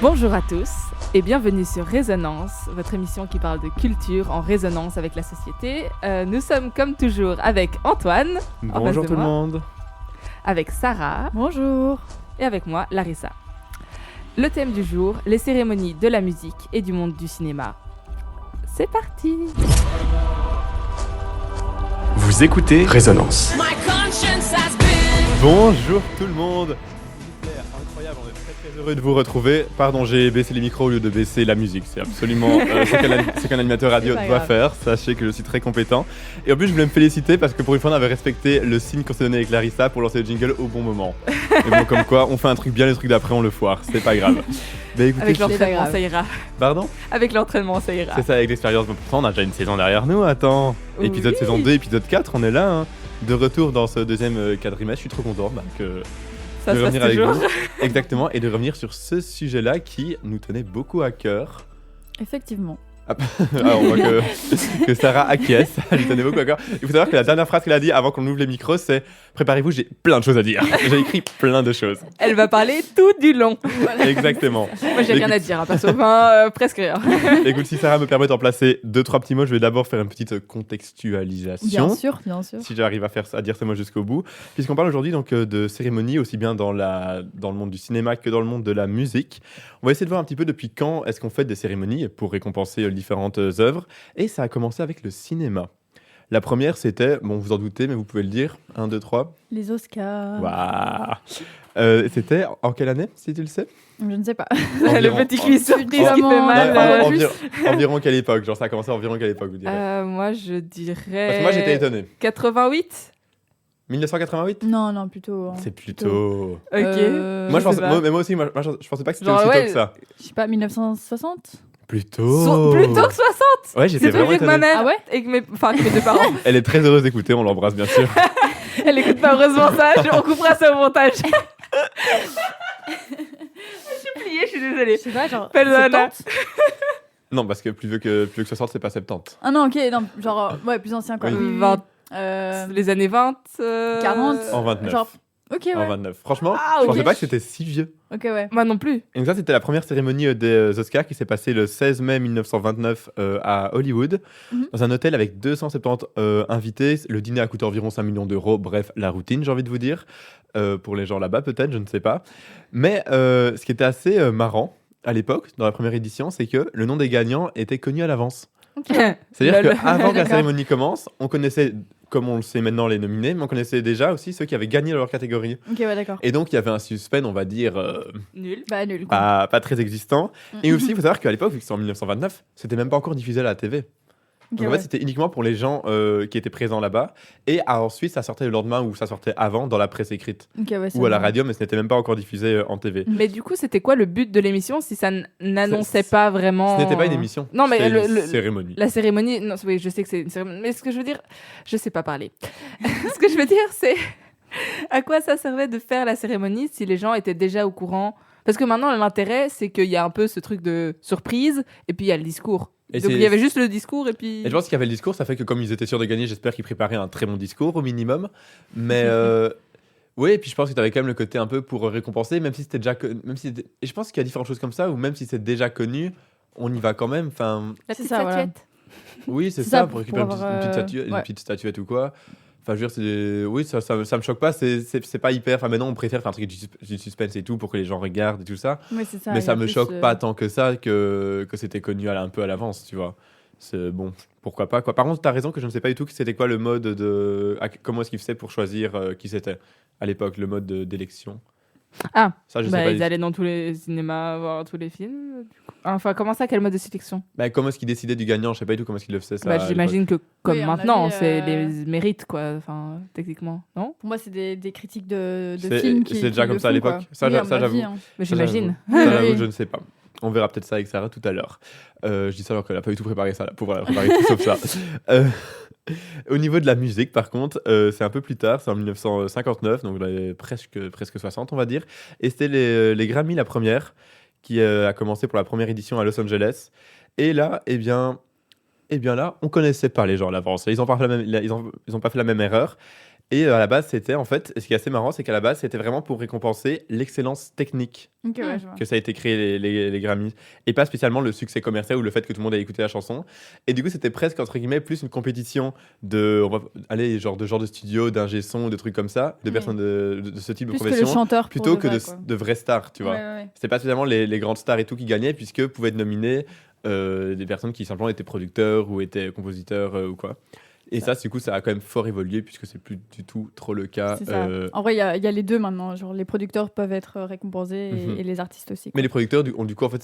Bonjour à tous et bienvenue sur Résonance, votre émission qui parle de culture en résonance avec la société. Nous sommes comme toujours avec Antoine. Bonjour tout le monde. Avec Sarah. Bonjour. Et avec moi, Larissa. Le thème du jour, les cérémonies de la musique et du monde du cinéma. C'est parti. Vous écoutez Résonance. Bonjour tout le monde. Incroyable, on est très heureux de vous retrouver. Pardon, j'ai baissé les micros au lieu de baisser la musique. C'est absolument ce qu'un animateur radio doit faire. Sachez que je suis très compétent. Et en plus, je voulais me féliciter parce que pour une fois, on avait respecté le signe qu'on s'est donné avec Larissa pour lancer le jingle au bon moment. Et bon, comme quoi, on fait un truc bien, le truc d'après, on le foire. C'est pas grave. Mais écoutez, avec l'entraînement, ça ira. Pardon ? Avec l'entraînement, ça ira. C'est ça, avec l'expérience. Mais pourtant, on a déjà une saison derrière nous. Attends. Oui. Épisode saison 2, épisode 4, on est là. Hein. De retour dans ce deuxième quadrimestre. Je suis trop content que... Ça de se revenir passe avec toujours. vous. Exactement, et de revenir sur ce sujet-là qui nous tenait beaucoup à cœur. Effectivement. On voit que Sarah acquiesce, elle lui tenait beaucoup à cœur. Il faut savoir que la dernière phrase qu'elle a dit avant qu'on ouvre les micros, c'est « Préparez-vous, j'ai plein de choses à dire ». J'ai écrit plein de choses. Elle va parler tout du long. Voilà. Exactement. Moi, j'ai rien à dire, perso. Presque rien. Écoute, si Sarah me permet d'en placer 2-3 petits mots, je vais d'abord faire une petite contextualisation. Bien sûr, bien sûr. Si j'arrive à dire ce mot jusqu'au bout. Puisqu'on parle aujourd'hui donc, de cérémonies, aussi bien dans le monde du cinéma que dans le monde de la musique. On va essayer de voir un petit peu depuis quand est-ce qu'on fait des cérémonies pour récompenser différentes œuvres. Et ça a commencé avec le cinéma. La première, c'était, bon, vous en doutez, mais vous pouvez le dire, 1, 2, 3. Les Oscars. Waouh. C'était en quelle année, si tu le sais ? Je ne sais pas. Le petit quiz surprise qui fait mal. Environ quelle époque ? Genre, ça a commencé environ quelle époque, vous direz ? Moi, je dirais... Parce que moi, j'étais étonné. 88 ? 1988 ? Non, plutôt. C'est plutôt... Ok. Moi, moi aussi, je pensais pas que c'était aussi tôt que ça. Je sais pas, 1960 ? Plutôt que 60. Ouais, j'étais vraiment étonné. C'est plus vieux que ma mère. Ah ouais. Et que mes deux parents. Elle est très heureuse d'écouter, on l'embrasse bien sûr. Elle écoute pas heureusement ça, on coupera ça au montage. Je suis pliée, je suis désolée. Je sais pas, genre 70. Non, parce que plus vieux que 60, c'est pas 70. Ah non, ok, non, genre, ouais, plus ancien quoi. Oui. 20, les années 20. 40. En 29. Genre, ok, ouais. En 29. Franchement, Ah, je pensais pas que c'était si vieux. Ok, ouais. Moi non plus. Et donc ça, c'était la première cérémonie des Oscars qui s'est passée le 16 mai 1929 à Hollywood, dans un hôtel avec 270 invités. Le dîner a coûté environ 5 millions d'euros. Bref, la routine, j'ai envie de vous dire. Pour les gens là-bas, peut-être, je ne sais pas. Mais ce qui était assez marrant à l'époque, dans la première édition, c'est que le nom des gagnants était connu à l'avance. Okay. C'est-à-dire qu'avant que la cérémonie commence, on connaissait, comme on le sait maintenant, les nominés, mais on connaissait déjà aussi ceux qui avaient gagné leur catégorie. Ok, ouais, d'accord. Et donc, il y avait un suspense, on va dire... nul. Bah, nul, quoi. Pas très existant. Et aussi, il faut savoir qu'à l'époque, vu que c'était en 1929, c'était même pas encore diffusé à la TV. Donc en fait, c'était uniquement pour les gens qui étaient présents là-bas. Et ensuite, ça sortait le lendemain ou ça sortait avant dans la presse écrite. Ou à la radio, mais ce n'était même pas encore diffusé en TV. Mais du coup, c'était quoi le but de l'émission si ça n'annonçait pas vraiment... Ce n'était pas une émission. Non, mais une cérémonie. La cérémonie... Non, oui, je sais que c'est une cérémonie. Mais ce que je veux dire... Je sais pas parler. Ce que je veux dire, c'est... À quoi ça servait de faire la cérémonie si les gens étaient déjà au courant ? Parce que maintenant, l'intérêt, c'est qu'il y a un peu ce truc de surprise et puis il y a le discours. Donc il y avait juste le discours et puis... Et je pense qu'il y avait le discours, ça fait que comme ils étaient sûrs de gagner, j'espère qu'ils préparaient un très bon discours au minimum. Mais oui, et puis je pense que tu avais quand même le côté un peu pour récompenser, même si c'était déjà... Et je pense qu'il y a différentes choses comme ça, où même si c'est déjà connu, on y va quand même. La petite statuette. Voilà. Oui, c'est ça, pour récupérer une petite statuette ou quoi. Enfin, je veux dire, oui, ça me choque pas, c'est pas hyper... Enfin, maintenant, on préfère faire un truc du suspense et tout pour que les gens regardent et tout ça. Oui, c'est ça. Mais ça me choque pas tant que ça que c'était connu un peu à l'avance, tu vois. C'est bon, pourquoi pas, quoi. Par contre, t'as raison que je ne sais pas du tout c'était quoi le mode de... Comment est-ce qu'ils faisaient pour choisir qui c'était à l'époque, le mode d'élection. Ah, ça, je sais pas. Ils allaient dans tous les cinémas voir tous les films. Enfin, comment ça, quel mode de sélection ? Comment est-ce qu'ils décidaient du gagnant ? Je sais pas du tout comment est-ce qu'ils le faisaient ça. J'imagine que comme maintenant, c'est les mérites, quoi. Enfin, techniquement, non ? Pour moi, c'est des critiques de films qui... C'est déjà comme ça à l'époque. Ça, j'avoue. Mais j'imagine. Ça, j'avoue, je ne sais pas. On verra peut-être ça avec Sarah tout à l'heure. Je dis ça alors qu'elle n'a pas du tout préparé ça, pour préparer tout sauf ça. Au niveau de la musique, par contre, c'est un peu plus tard, c'est en 1959, donc presque 60, on va dire. Et c'était les Grammy, la première, qui a commencé pour la première édition à Los Angeles. Et là, eh bien là, on connaissait pas les gens à l'avance. Ils n'ont pas fait la même erreur. Et à la base, c'était en fait, et ce qui est assez marrant, c'est qu'à la base, c'était vraiment pour récompenser l'excellence technique Ok, ouais, je vois. que ça a été créé, les Grammys, et pas spécialement le succès commercial ou le fait que tout le monde ait écouté la chanson. Et du coup, c'était presque, entre guillemets, plus une compétition de, on va aller, genre de studio, d'ingé son, de trucs comme ça, de personnes de ce type Plus de que le profession, chanteur plutôt pour que vrai, quoi. de vraies stars, tu vois. Ouais. C'était pas spécialement les grandes stars et tout qui gagnaient, puisque pouvaient être nominés des personnes qui simplement étaient producteurs ou étaient compositeurs ou quoi. Et ça, du coup, ça a quand même fort évolué puisque c'est plus du tout trop le cas. C'est ça. En vrai, il y a les deux maintenant. Genre, les producteurs peuvent être récompensés et les artistes aussi. Mais les producteurs, du coup, en fait,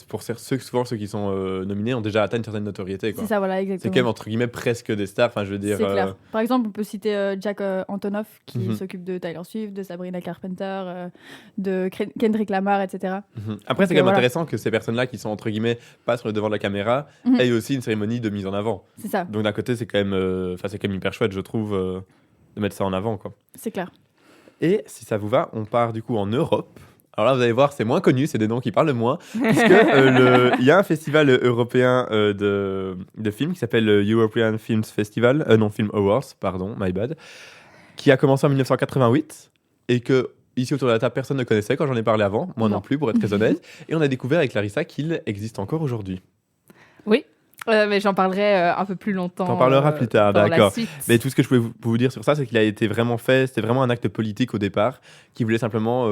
souvent ceux qui sont nominés ont déjà atteint une certaine notoriété. Quoi. C'est ça, voilà, C'est exactement. quand même entre guillemets presque des stars. Enfin, je veux dire. C'est clair. Par exemple, on peut citer Jack Antonoff qui Mhm. s'occupe de Taylor Swift, de Sabrina Carpenter, de Kendrick Lamar, etc. Après, c'est quand même voilà. intéressant que ces personnes-là qui sont entre guillemets pas sur le devant de la caméra Mhm. aient aussi une cérémonie de mise en avant. C'est ça, Donc d'un côté, c'est quand même, c'est quand même hyper chouette, je trouve, de mettre ça en avant, quoi. c'est clair. Et si ça vous va, on part du coup en Europe. Alors là, vous allez voir, c'est moins connu, c'est des noms qui parlent moins. Puisque il y a un festival européen de films qui s'appelle le European Films Festival, Film Awards, pardon, my bad, qui a commencé en 1988 et que, ici autour de la table, personne ne connaissait quand j'en ai parlé avant, moi non plus, pour être très honnête. Et on a découvert avec Larissa qu'il existe encore aujourd'hui. Oui, mais j'en parlerai un peu plus longtemps. T'en parleras plus tard, dans la d'accord. suite. Mais tout ce que je pouvais vous dire sur ça, c'est qu'il a été vraiment fait, c'était vraiment un acte politique au départ, qui voulait simplement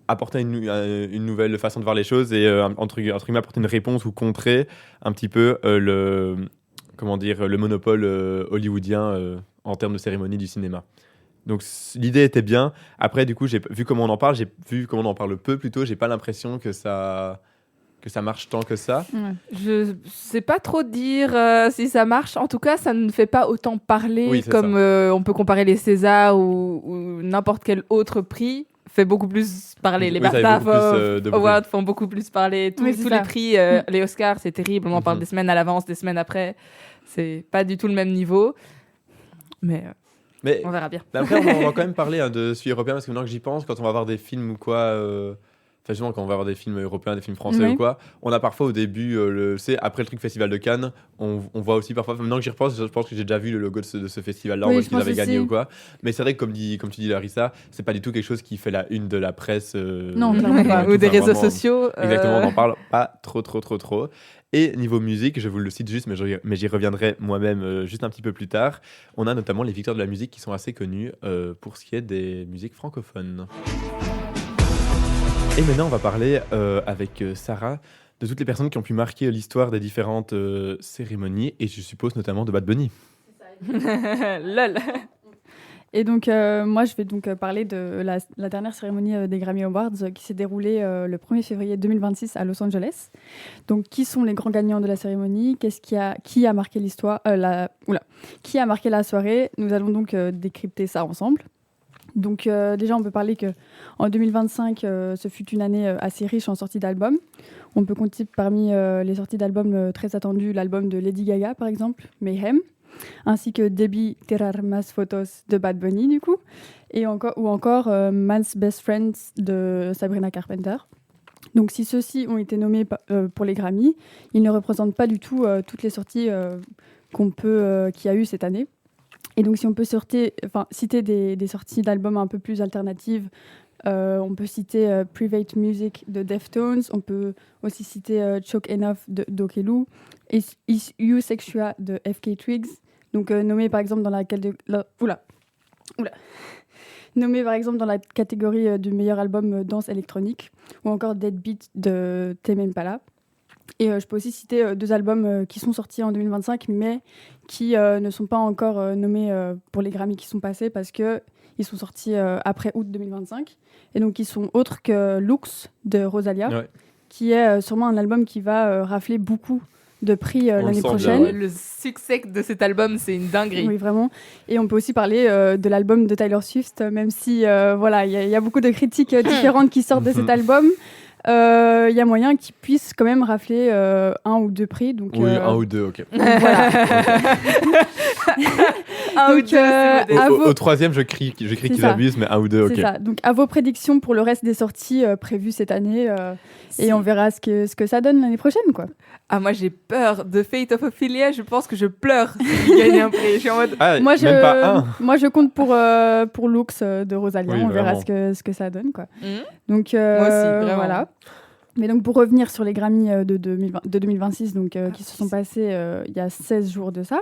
apporter une nouvelle façon de voir les choses et entre guillemets apporter une réponse ou contrer un petit peu le monopole hollywoodien en termes de cérémonie du cinéma. Donc l'idée était bien. Après, du coup, j'ai vu comment on en parle, j'ai vu comment on en parle peu plutôt. J'ai pas l'impression que ça marche tant que ça. Ouais. Je sais pas trop dire si ça marche. En tout cas, ça ne fait pas autant parler Oui, c'est comme on peut comparer les Césars ou n'importe quel autre prix fait beaucoup plus parler. Les Oui, ça a BAFTA beaucoup plus, de bruit. Awards font beaucoup plus parler. Oui, c'est Tous ça. les prix, les Oscars, c'est terrible. On en parle des semaines à l'avance, des semaines après. C'est pas du tout le même niveau. Mais Mais on verra bien. après, on va quand même parler de celui européen parce que maintenant que j'y pense, quand on va voir des films ou quoi. Enfin, justement, quand on va voir des films européens, des films français Oui. ou quoi, on a parfois au début, après le truc Festival de Cannes, on voit aussi parfois, maintenant que j'y repense, je pense que j'ai déjà vu le logo de ce festival-là, Oui, en mode je qu'ils pense avaient gagné aussi. ou quoi. Mais c'est vrai que, comme tu dis, Larissa, c'est pas du tout quelque chose qui fait la une de la presse. Non, clairement pas. Ou des Enfin, réseaux vraiment, sociaux. Exactement, on n'en parle pas trop. Et niveau musique, je vous le cite juste, mais j'y reviendrai moi-même juste un petit peu plus tard. On a notamment les victoires de la musique qui sont assez connues pour ce qui est des musiques francophones. Et maintenant, on va parler avec Sarah de toutes les personnes qui ont pu marquer l'histoire des différentes cérémonies, et je suppose notamment de Bad Bunny. Lol. Et donc, moi, je vais donc parler de la dernière cérémonie des Grammy Awards qui s'est déroulée le 1er février 2026 à Los Angeles. Donc, qui sont les grands gagnants de la cérémonie ? Qui a marqué l'histoire Qui a marqué la soirée ? Nous allons donc décrypter ça ensemble. Donc, déjà, on peut parler qu'en 2025, ce fut une année assez riche en sorties d'albums. On peut compter parmi les sorties d'albums très attendues l'album de Lady Gaga, par exemple, Mayhem, ainsi que Debí Tirar Más Fotos de Bad Bunny, du coup, ou encore Man's Best Friends de Sabrina Carpenter. Donc, si ceux-ci ont été nommés pour les Grammy, ils ne représentent pas du tout toutes les sorties qu'il y a eu cette année. Et donc, si on peut citer des sorties d'albums un peu plus alternatives, on peut citer Private Music de Deftones, on peut aussi citer Choke Enough de Dokelu, Is You Sexua de FK Twigs, donc nommé par exemple dans la catégorie du meilleur album danse électronique, ou encore Deadbeat de Tame Impala. Et je peux aussi citer deux albums qui sont sortis en 2025, mais qui ne sont pas encore nommés pour les Grammy qui sont passés, parce qu'ils sont sortis après août 2025. Et donc, ils sont autres que Lux de Rosalia, Ouais. qui est sûrement un album qui va rafler beaucoup de prix le l'année sent bien, prochaine. ouais. Le succès de cet album, c'est une dinguerie. Oui, vraiment. Et on peut aussi parler de l'album de Taylor Swift, même si il y a beaucoup de critiques différentes qui sortent de cet album. Il y a moyen qu'il puisse quand même rafler un ou deux prix. Donc, Oui, un ou deux, ok. voilà. Un ou Donc, deux, c'est modeste. à vos- Au troisième, je crie C'est qu'ils ça. abusent, mais un ou deux, C'est ok. ça. Donc, à vos prédictions pour le reste des sorties prévues cette année. Et on verra ce que ça donne l'année prochaine, quoi. Ah, moi, j'ai peur de Fate of Ophelia. Je pense que je pleure s'il gagne un prix. Je suis en mode... Ah, Moi, même pas un. moi, je compte pour Lux de Rosalia. Oui, On verra vraiment. ce que ça donne, quoi. Mhm. Donc, Moi aussi, vraiment. voilà. Mais donc, pour revenir sur les Grammys de 2026, donc, qui se sont passés il y a 16 jours de ça.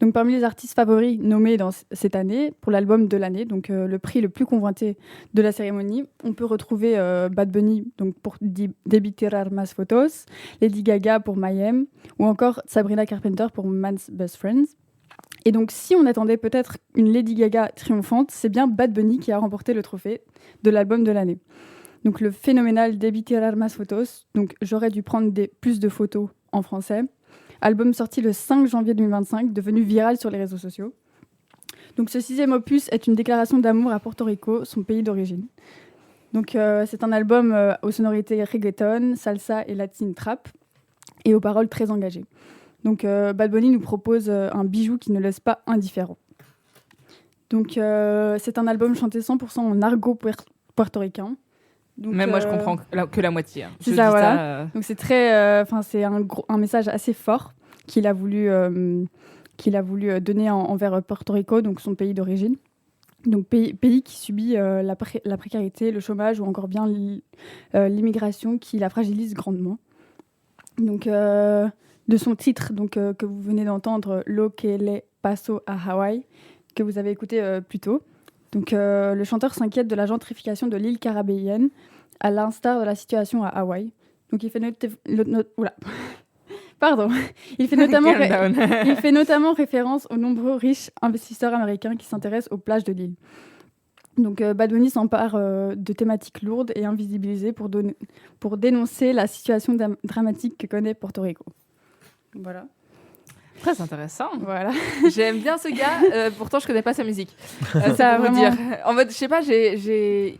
Donc, parmi les artistes favoris nommés dans cette année, pour l'album de l'année, donc le prix le plus convoité de la cérémonie, on peut retrouver Bad Bunny donc pour Debí Tirar Más Fotos, Lady Gaga pour Mayhem, ou encore Sabrina Carpenter pour Man's Best Friends. Et donc, si on attendait peut-être une Lady Gaga triomphante, c'est bien Bad Bunny qui a remporté le trophée de l'album de l'année. Donc, le phénoménal Debí Tirar Más Fotos, donc j'aurais dû prendre plus de photos en français. Album sorti le 5 janvier 2025, devenu viral sur les réseaux sociaux. Donc, ce 6e opus est une déclaration d'amour à Porto Rico, son pays d'origine. Donc, c'est un album aux sonorités reggaeton, salsa et latine trap, et aux paroles très engagées. Donc, Bad Bunny nous propose un bijou qui ne laisse pas indifférent. Donc, c'est un album chanté 100% en argot portoricain. Donc, Même moi, je comprends que la moitié. Hein. c'est Je ça, dis voilà. Donc, c'est très, c'est un message assez fort qu'il a voulu donner envers Porto Rico, donc son pays d'origine. Donc, pays qui subit la précarité, le chômage ou encore bien l'immigration qui la fragilise grandement. Donc, de son titre donc, que vous venez d'entendre, Lo que le paso a Hawaii, que vous avez écouté plus tôt. Donc, le chanteur s'inquiète de la gentrification de l'île caribéenne, à l'instar de la situation à Hawaï. Donc, il fait Il fait notamment, Calm down. il fait notamment référence aux nombreux riches investisseurs américains qui s'intéressent aux plages de l'île. Donc, Bad Bunny s'empare de thématiques lourdes et invisibilisées pour dénoncer la situation dramatique que connaît Porto Rico. Voilà. Très intéressant. Voilà. J'aime bien ce gars, pourtant je connais pas sa musique. C'est Ça, pour vous vraiment. dire. En mode, je sais pas, j'ai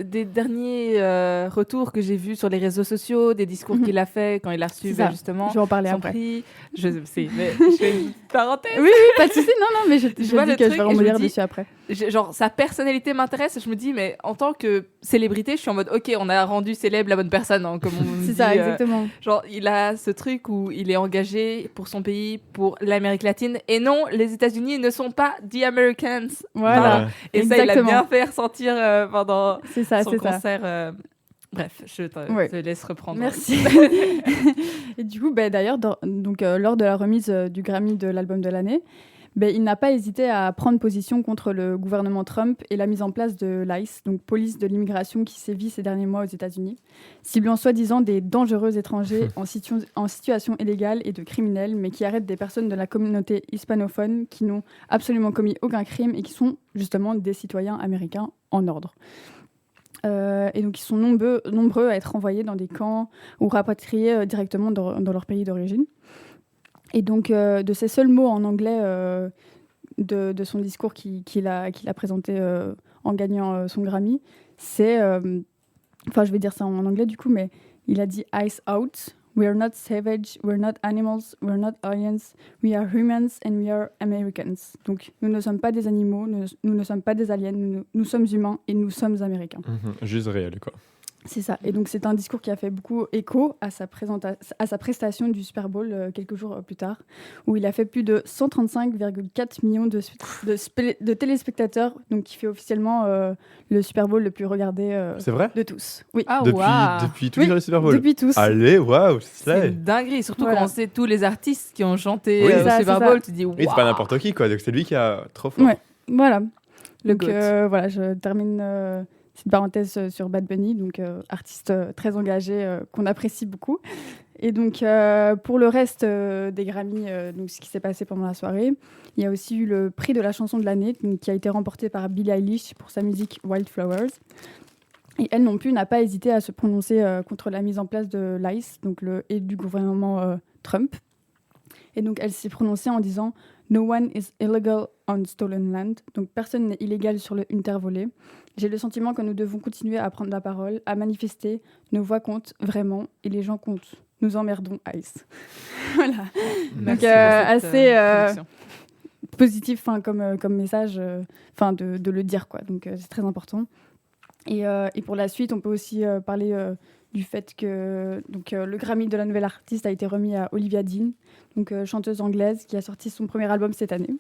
des derniers retours que j'ai vus sur les réseaux sociaux, des discours qu'il a fait quand il a reçu C'est ça. justement Je vais en parler son après. prix. Je sais, mais je fais une parenthèse. Oui, pas de souci. Non, mais je vois dis le que je truc vais et je me rebondir dis- dessus après. Genre, sa personnalité m'intéresse. Je me dis, mais en tant que célébrité, je suis en mode, ok, on a rendu célèbre la bonne personne, hein, comme on C'est dit. ça, exactement. Genre, il a ce truc où il est engagé pour son pays, pour l'Amérique latine. Et non, les États-Unis ne sont pas the Americans. Voilà. Et ça, il a Exactement. bien fait ressentir pendant C'est ça, son c'est ça. concert. Bref, je Ouais. te laisse reprendre. Merci. Et du coup, d'ailleurs, lors de la remise du Grammy de l'album de l'année, il n'a pas hésité à prendre position contre le gouvernement Trump et la mise en place de l'ICE, donc police de l'immigration qui sévit ces derniers mois aux États-Unis, ciblant soi-disant des dangereux étrangers en situation illégale et de criminels, mais qui arrêtent des personnes de la communauté hispanophone qui n'ont absolument commis aucun crime et qui sont justement des citoyens américains en ordre. Et donc, ils sont nombreux à être envoyés dans des camps ou rapatriés directement dans leur pays d'origine. Et donc, de ces seuls mots en anglais de son discours qu'il a présenté en gagnant son Grammy, c'est... je vais dire ça en anglais du coup, mais il a dit « Eyes out, we are not savage, we are not animals, we are not aliens, we are humans and we are Americans. » Donc, nous ne sommes pas des animaux, nous ne sommes pas des aliens, nous sommes humains et nous sommes américains. Juste réel, quoi. C'est ça. Et donc, c'est un discours qui a fait beaucoup écho à sa prestation du Super Bowl quelques jours plus tard, où il a fait plus de 135,4 millions de téléspectateurs, donc qui fait officiellement le Super Bowl le plus regardé C'est vrai de tous. Oui, Ah, Depuis, waouh. depuis tous Oui, les Super Bowl. depuis tous. Allez, waouh, C'est c'est une dinguerie, surtout Voilà. quand on sait tous les artistes qui ont chanté Oui, au ça, Super c'est Bowl, ça. tu dis waouh. Oui, c'est pas n'importe qui, quoi. Donc c'est lui qui a trop fort. Ouais. Voilà. Le Donc, GOAT. voilà, je termine cette parenthèse sur Bad Bunny, donc artiste très engagé qu'on apprécie beaucoup. Et donc, pour le reste des Grammys, donc ce qui s'est passé pendant la soirée, il y a aussi eu le prix de la chanson de l'année, donc, qui a été remporté par Billie Eilish pour sa musique Wildflowers. Et elle non plus n'a pas hésité à se prononcer contre la mise en place de l'ICE, donc et du gouvernement Trump. Et donc, elle s'est prononcée en disant « No one is illegal on stolen land », donc personne n'est illégal sur une terre volée. J'ai le sentiment que nous devons continuer à prendre la parole, à manifester. Nos voix comptent vraiment et les gens comptent. Nous emmerdons ICE. Voilà. Merci Donc, pour cette assez, introduction. positif comme message, de le dire, quoi. Donc, c'est très important. Et pour la suite, on peut aussi parler du fait que le Grammy de la nouvelle artiste a été remis à Olivia Dean, donc chanteuse anglaise qui a sorti son premier album cette année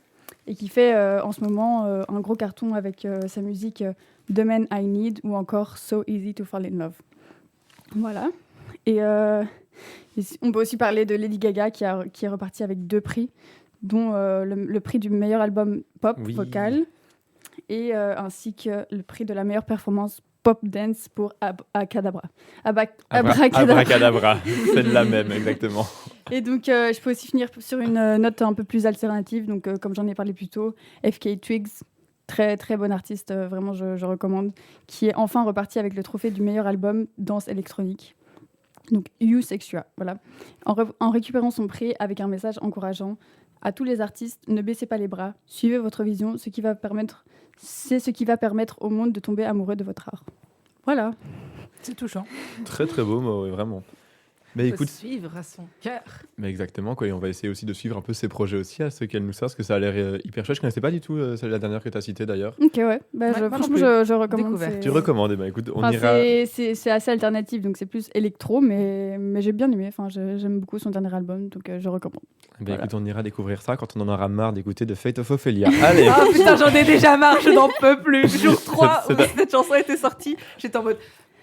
et qui fait en ce moment un gros carton avec sa musique The Man I Need ou encore So Easy to Fall in Love. Voilà. Et on peut aussi parler de Lady Gaga qui est repartie avec 2 prix, dont le prix du meilleur album pop vocal et ainsi que le prix de la meilleure performance pop dance pour Abracadabra. Abracadabra, c'est la même, exactement. Et donc, je peux aussi finir sur une note un peu plus alternative. Donc, comme j'en ai parlé plus tôt, FKA Twigs, très très bon artiste, vraiment je recommande, qui est enfin reparti avec le trophée du meilleur album danse électronique. Donc, You Sexua, voilà. En récupérant son prix avec un message encourageant à tous les artistes, ne baissez pas les bras, suivez votre vision, c'est ce qui va permettre au monde de tomber amoureux de votre art. Voilà. C'est touchant. Très très beau mot, vraiment. Mais écoute, suivre à son cœur. Mais exactement, quoi. Et on va essayer aussi de suivre un peu ses projets aussi, à ceux qu'elle nous sert, parce que ça a l'air hyper chouette. Je connaissais pas du tout celle la dernière que tu as citée d'ailleurs. Ok, ouais. Franchement, je recommande. Tu recommandes, écoute, on ira. C'est assez alternatif, donc c'est plus électro, mais j'ai bien aimé. Enfin, j'aime beaucoup son dernier album, donc je recommande. Voilà. Écoute, on ira découvrir ça quand on en aura marre d'écouter The Fate of Ophelia. Allez. Oh putain, j'en ai déjà marre, je n'en peux plus. Jour 3 où cette chanson était sortie, j'étais en mode...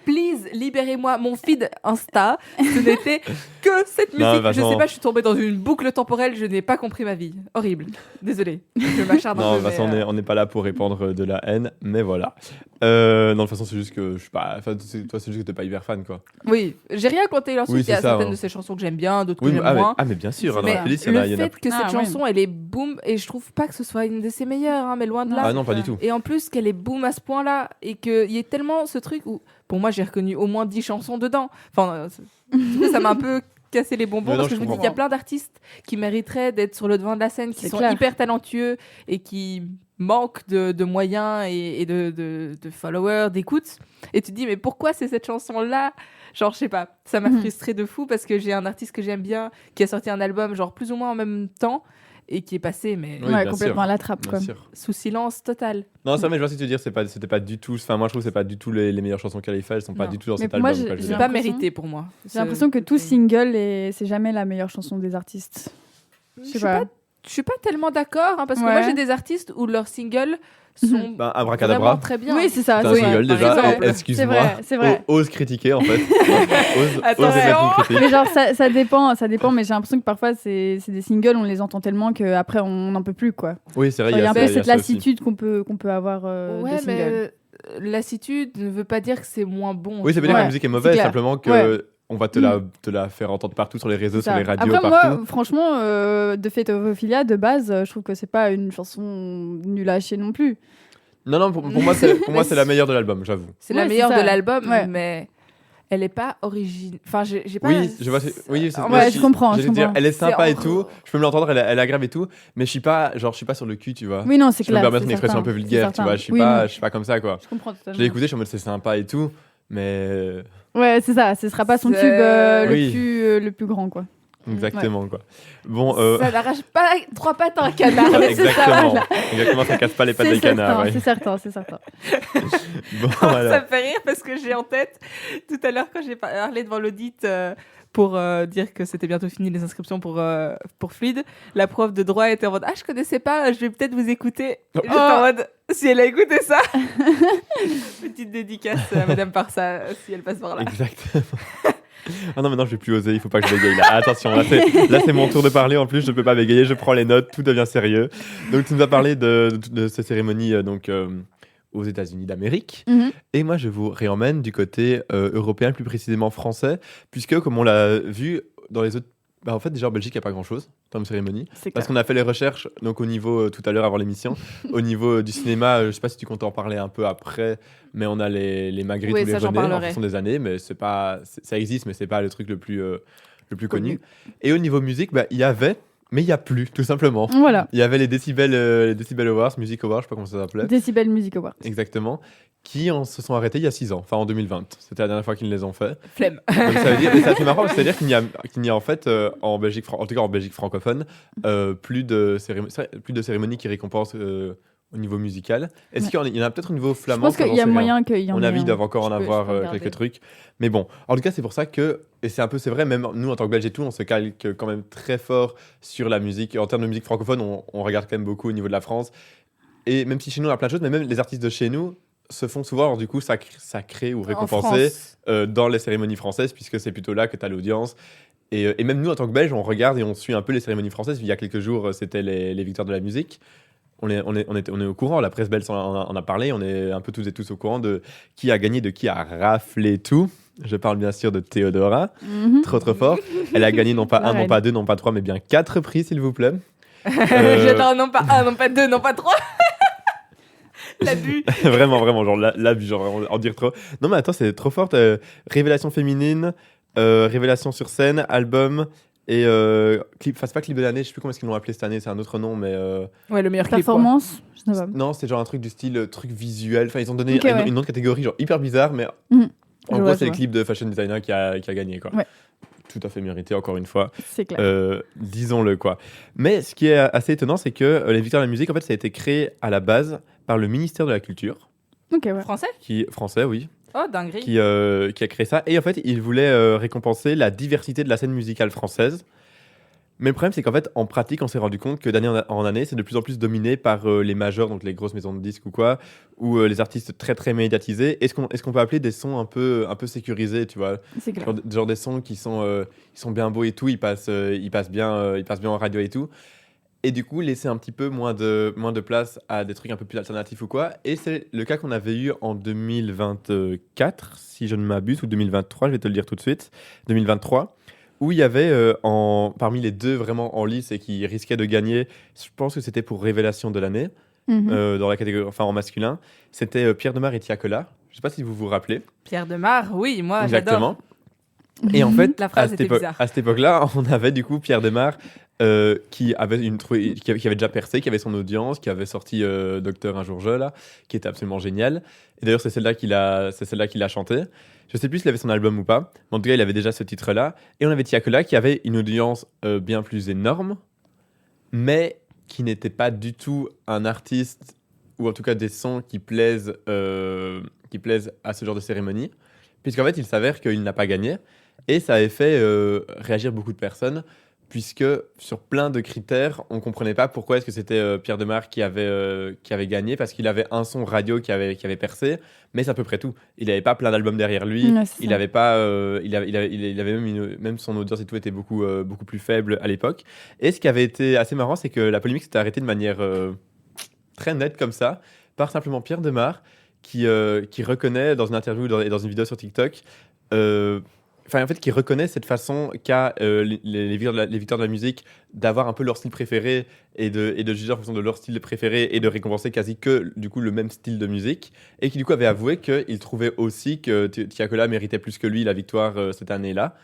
Please, libérez-moi. Mon feed Insta, ce n'était que cette musique. Non, je sais pas, je suis tombée dans une boucle temporelle, je n'ai pas compris ma vie. Horrible. Désolée. Je m'acharne un peu. Non, de toute façon, on n'est pas là pour répandre de la haine, mais voilà. Non, de toute façon, c'est juste que je suis pas. Enfin, toi, c'est juste que t'es pas hyper fan, quoi. Oui, j'ai rien contre Taylor Swift. Oui, il y a certaines hein. de ses chansons que j'aime bien, d'autres que j'aime moins. Mais bien sûr, mais dans la playlist, le il y en a. fait que cette chanson, elle est boom, et je trouve pas que ce soit une de ses meilleures, hein, mais loin de là. Ah non, pas du tout. Et en plus, qu'elle est boom à ce point-là, et qu'il y ait tellement ce truc où, pour moi, j'ai reconnu au moins 10 chansons dedans. Enfin, du coup, ça m'a un peu cassé les bonbons, parce que je me dis qu'il y a plein d'artistes qui mériteraient d'être sur le devant de la scène, qui sont hyper talentueux et qui manquent de moyens et de followers, d'écoute. Et tu te dis, mais pourquoi c'est cette chanson-là ? Genre, je sais pas, ça m'a frustrée de fou parce que j'ai un artiste que j'aime bien qui a sorti un album, genre plus ou moins en même temps, et qui est passé, mais complètement à la trappe, quoi. Sous silence total. Non, ça, mais je vois ce que tu veux dire, c'était pas du tout. Enfin, moi, je trouve que c'est pas du tout les meilleures chansons qu'elle ait fait, elles sont pas du tout dans cet album. C'est pas mérité pour moi. J'ai l'impression que tout single, c'est jamais la meilleure chanson des artistes. Je suis pas tellement d'accord, hein, parce que moi, j'ai des artistes où leurs singles sont Abracadabra. très bien. Oui, c'est ça. C'est un single déjà. Excuse-moi. C'est vrai. Ose critiquer en fait. Attention. Ose émettre une critique. Mais genre ça dépend. Mais j'ai l'impression que parfois c'est des singles, on les entend tellement qu'après on n'en peut plus, quoi. Oui, c'est vrai. Il y a un peu cette lassitude qu'on peut avoir ouais, de singles. Mais lassitude ne veut pas dire que c'est moins bon. Oui, ça veut dire que la musique est mauvaise, simplement que on va te la faire entendre partout sur les réseaux, sur les radios, après, partout. Moi, franchement, The Fate of Ophelia, de base, je trouve que c'est pas une chanson nulle à chier non plus. Non, pour moi, c'est la meilleure de l'album, j'avoue. C'est la meilleure de l'album, mais elle est pas originale. Enfin, j'ai pas. Oui, je vois. Oui, je comprends. Je veux dire, elle est sympa et tout. Je peux me l'entendre, elle est agréable et tout. Mais je suis pas sur le cul, tu vois. Oui, non, c'est clair. Je peux me permettre une expression un peu vulgaire, tu vois. Je suis pas comme ça, quoi. Je comprends totalement. Je l'ai écouté, je suis en mode c'est sympa et tout, mais. Ouais, c'est ça. Ce sera pas son tube le plus grand, quoi. Exactement, quoi. Bon, ça n'arrache pas 3 pattes à un canard. Exactement, ça casse pas les pattes des canards. C'est certain. Bon, voilà. Ça me fait rire parce que j'ai en tête, tout à l'heure, quand j'ai parlé devant l'audit pour dire que c'était bientôt fini les inscriptions pour Fluide, la prof de droit était en mode « Ah, je connaissais pas, je vais peut-être vous écouter. » J'étais en mode « Si elle a écouté ça !» Petite dédicace à Madame Parsa, si elle passe par là. Exactement. Ah non, maintenant je vais plus oser, il faut pas que je bégaye là. Attention, là c'est mon tour de parler. En plus, je peux pas bégayer, je prends les notes, tout devient sérieux. Donc tu nous as parlé de cette cérémonie aux États-Unis d'Amérique. Et moi, je vous réemmène du côté européen, plus précisément français, puisque comme on l'a vu dans les autres. En fait, déjà en Belgique, il n'y a pas grand-chose comme cérémonie. Parce qu'on a fait les recherches, donc au niveau, tout à l'heure avant l'émission, au niveau du cinéma, je ne sais pas si tu comptes en parler un peu après, mais on a les Magritte ou les René en fonction des années, mais ça existe, mais ce n'est pas le truc le plus connu. Et au niveau musique, il y avait, mais il n'y a plus, tout simplement. Voilà. Il y avait les Decibel Awards, Music Awards, je sais pas comment ça s'appelait. Decibel Music Awards. Exactement. Qui se sont arrêtés il y a 6 ans, enfin en 2020. C'était la dernière fois qu'ils les ont fait. Flemme. Donc ça veut dire, mais c'est assez marrant, c'est-à-dire qu'il n'y a en fait, en Belgique, en tout cas en Belgique francophone, plus de cérémonies qui récompensent au niveau musical. Est-ce qu'il y en a peut-être au niveau Je flamand? pense qu'il y a moyen qu'il y en ait. On a vu, ils un. doivent encore en Je peux avoir regarder. quelques trucs. Mais bon, en tout cas, c'est pour ça que, et c'est vrai, même nous en tant que Belges et tout, on se calque quand même très fort sur la musique. En termes de musique francophone, on regarde quand même beaucoup au niveau de la France. Et même si chez nous, on a plein de choses, mais même les artistes de chez nous se font souvent, alors du coup, sacrés ou récompensés dans les cérémonies françaises, puisque c'est plutôt là que tu as l'audience. Et même nous, en tant que Belges, on regarde et on suit un peu les cérémonies françaises. Il y a quelques jours, c'était les victoires de la musique. On est au courant, la presse belge en a parlé, on est un peu tous et tous au courant de qui a gagné, de qui a raflé tout. Je parle bien sûr de Théodora, trop fort. Elle a gagné non pas 1, non pas 2, non pas 3, mais bien 4 prix, s'il vous plaît. J'adore, non pas 1, non pas 2, non pas 3. L'abus. Vraiment, genre l'abus, genre en dire trop. Non mais attends, c'est trop fort. Révélation féminine, révélation sur scène, album et clip. Enfin, c'est pas clip de l'année, je sais plus comment est-ce qu'ils l'ont appelé cette année, c'est un autre nom, mais. Ouais, le meilleur clip. Performance, je sais pas. Non, c'est genre un truc du style truc visuel. Enfin, ils ont donné Ok, une autre catégorie, genre hyper bizarre, mais en gros, c'est le clip de fashion designer qui a gagné, quoi. Ouais. Tout à fait mérité, encore une fois. C'est clair. Disons-le, quoi. Mais ce qui est assez étonnant, c'est que les Victoires de la musique, en fait, ça a été créé à la base par le ministère de la Culture. Ok, ouais. Français? Français, oui. Oh, dinguerie. Qui a créé ça. Et en fait, il voulait récompenser la diversité de la scène musicale française. Mais le problème, c'est qu'en fait, en pratique, on s'est rendu compte que d'année en année, c'est de plus en plus dominé par les majors, donc les grosses maisons de disques ou quoi, ou les artistes très très médiatisés. Est-ce qu'on peut appeler des sons un peu sécurisés, tu vois? C'est clair. Genre des sons qui sont bien beaux et tout, ils passent bien en radio et tout. Et du coup, laisser un petit peu moins de place à des trucs un peu plus alternatifs ou quoi. Et c'est le cas qu'on avait eu en 2024, si je ne m'abuse, ou 2023, je vais te le dire tout de suite, 2023, où il y avait, parmi les deux vraiment en lice et qui risquaient de gagner, je pense que c'était pour Révélation de l'année, dans la catégorie, enfin en masculin, c'était Pierre Demar et Tiakola. Je ne sais pas si vous vous rappelez. Pierre Demar, oui, moi Exactement. j'adore. Et en fait, La phrase était bizarre. à cette époque-là, on avait du coup Pierre Demar qui avait déjà percé, qui avait son audience, qui avait sorti Docteur un jour je là, qui était absolument génial. Et d'ailleurs, c'est celle-là qu'il a chanté. Je sais plus s'il avait son album ou pas, mais en tout cas, il avait déjà ce titre-là. Et on avait Tiakola qui avait une audience bien plus énorme, mais qui n'était pas du tout un artiste, ou en tout cas des sons qui plaisent à ce genre de cérémonie, puisqu'en fait, il s'avère qu'il n'a pas gagné. Et ça avait fait réagir beaucoup de personnes, puisque sur plein de critères, on ne comprenait pas pourquoi est-ce que c'était Pierre Demar qui avait gagné, parce qu'il avait un son radio qui avait percé, mais c'est à peu près tout. Il n'avait pas plein d'albums derrière lui, Ouais, il avait pas, il avait même son audience et tout était beaucoup plus faible à l'époque. Et ce qui avait été assez marrant, c'est que la polémique s'était arrêtée de manière très nette comme ça, par simplement Pierre Demar, qui reconnaît dans une interview et dans une vidéo sur TikTok, en fait, qui reconnaît cette façon qu'a les victoires de la musique d'avoir un peu leur style préféré et de juger en fonction de leur style préféré et de récompenser quasi que du coup le même style de musique, et qui du coup avait avoué qu'il trouvait aussi que Tiakola méritait plus que lui la victoire cette année-là.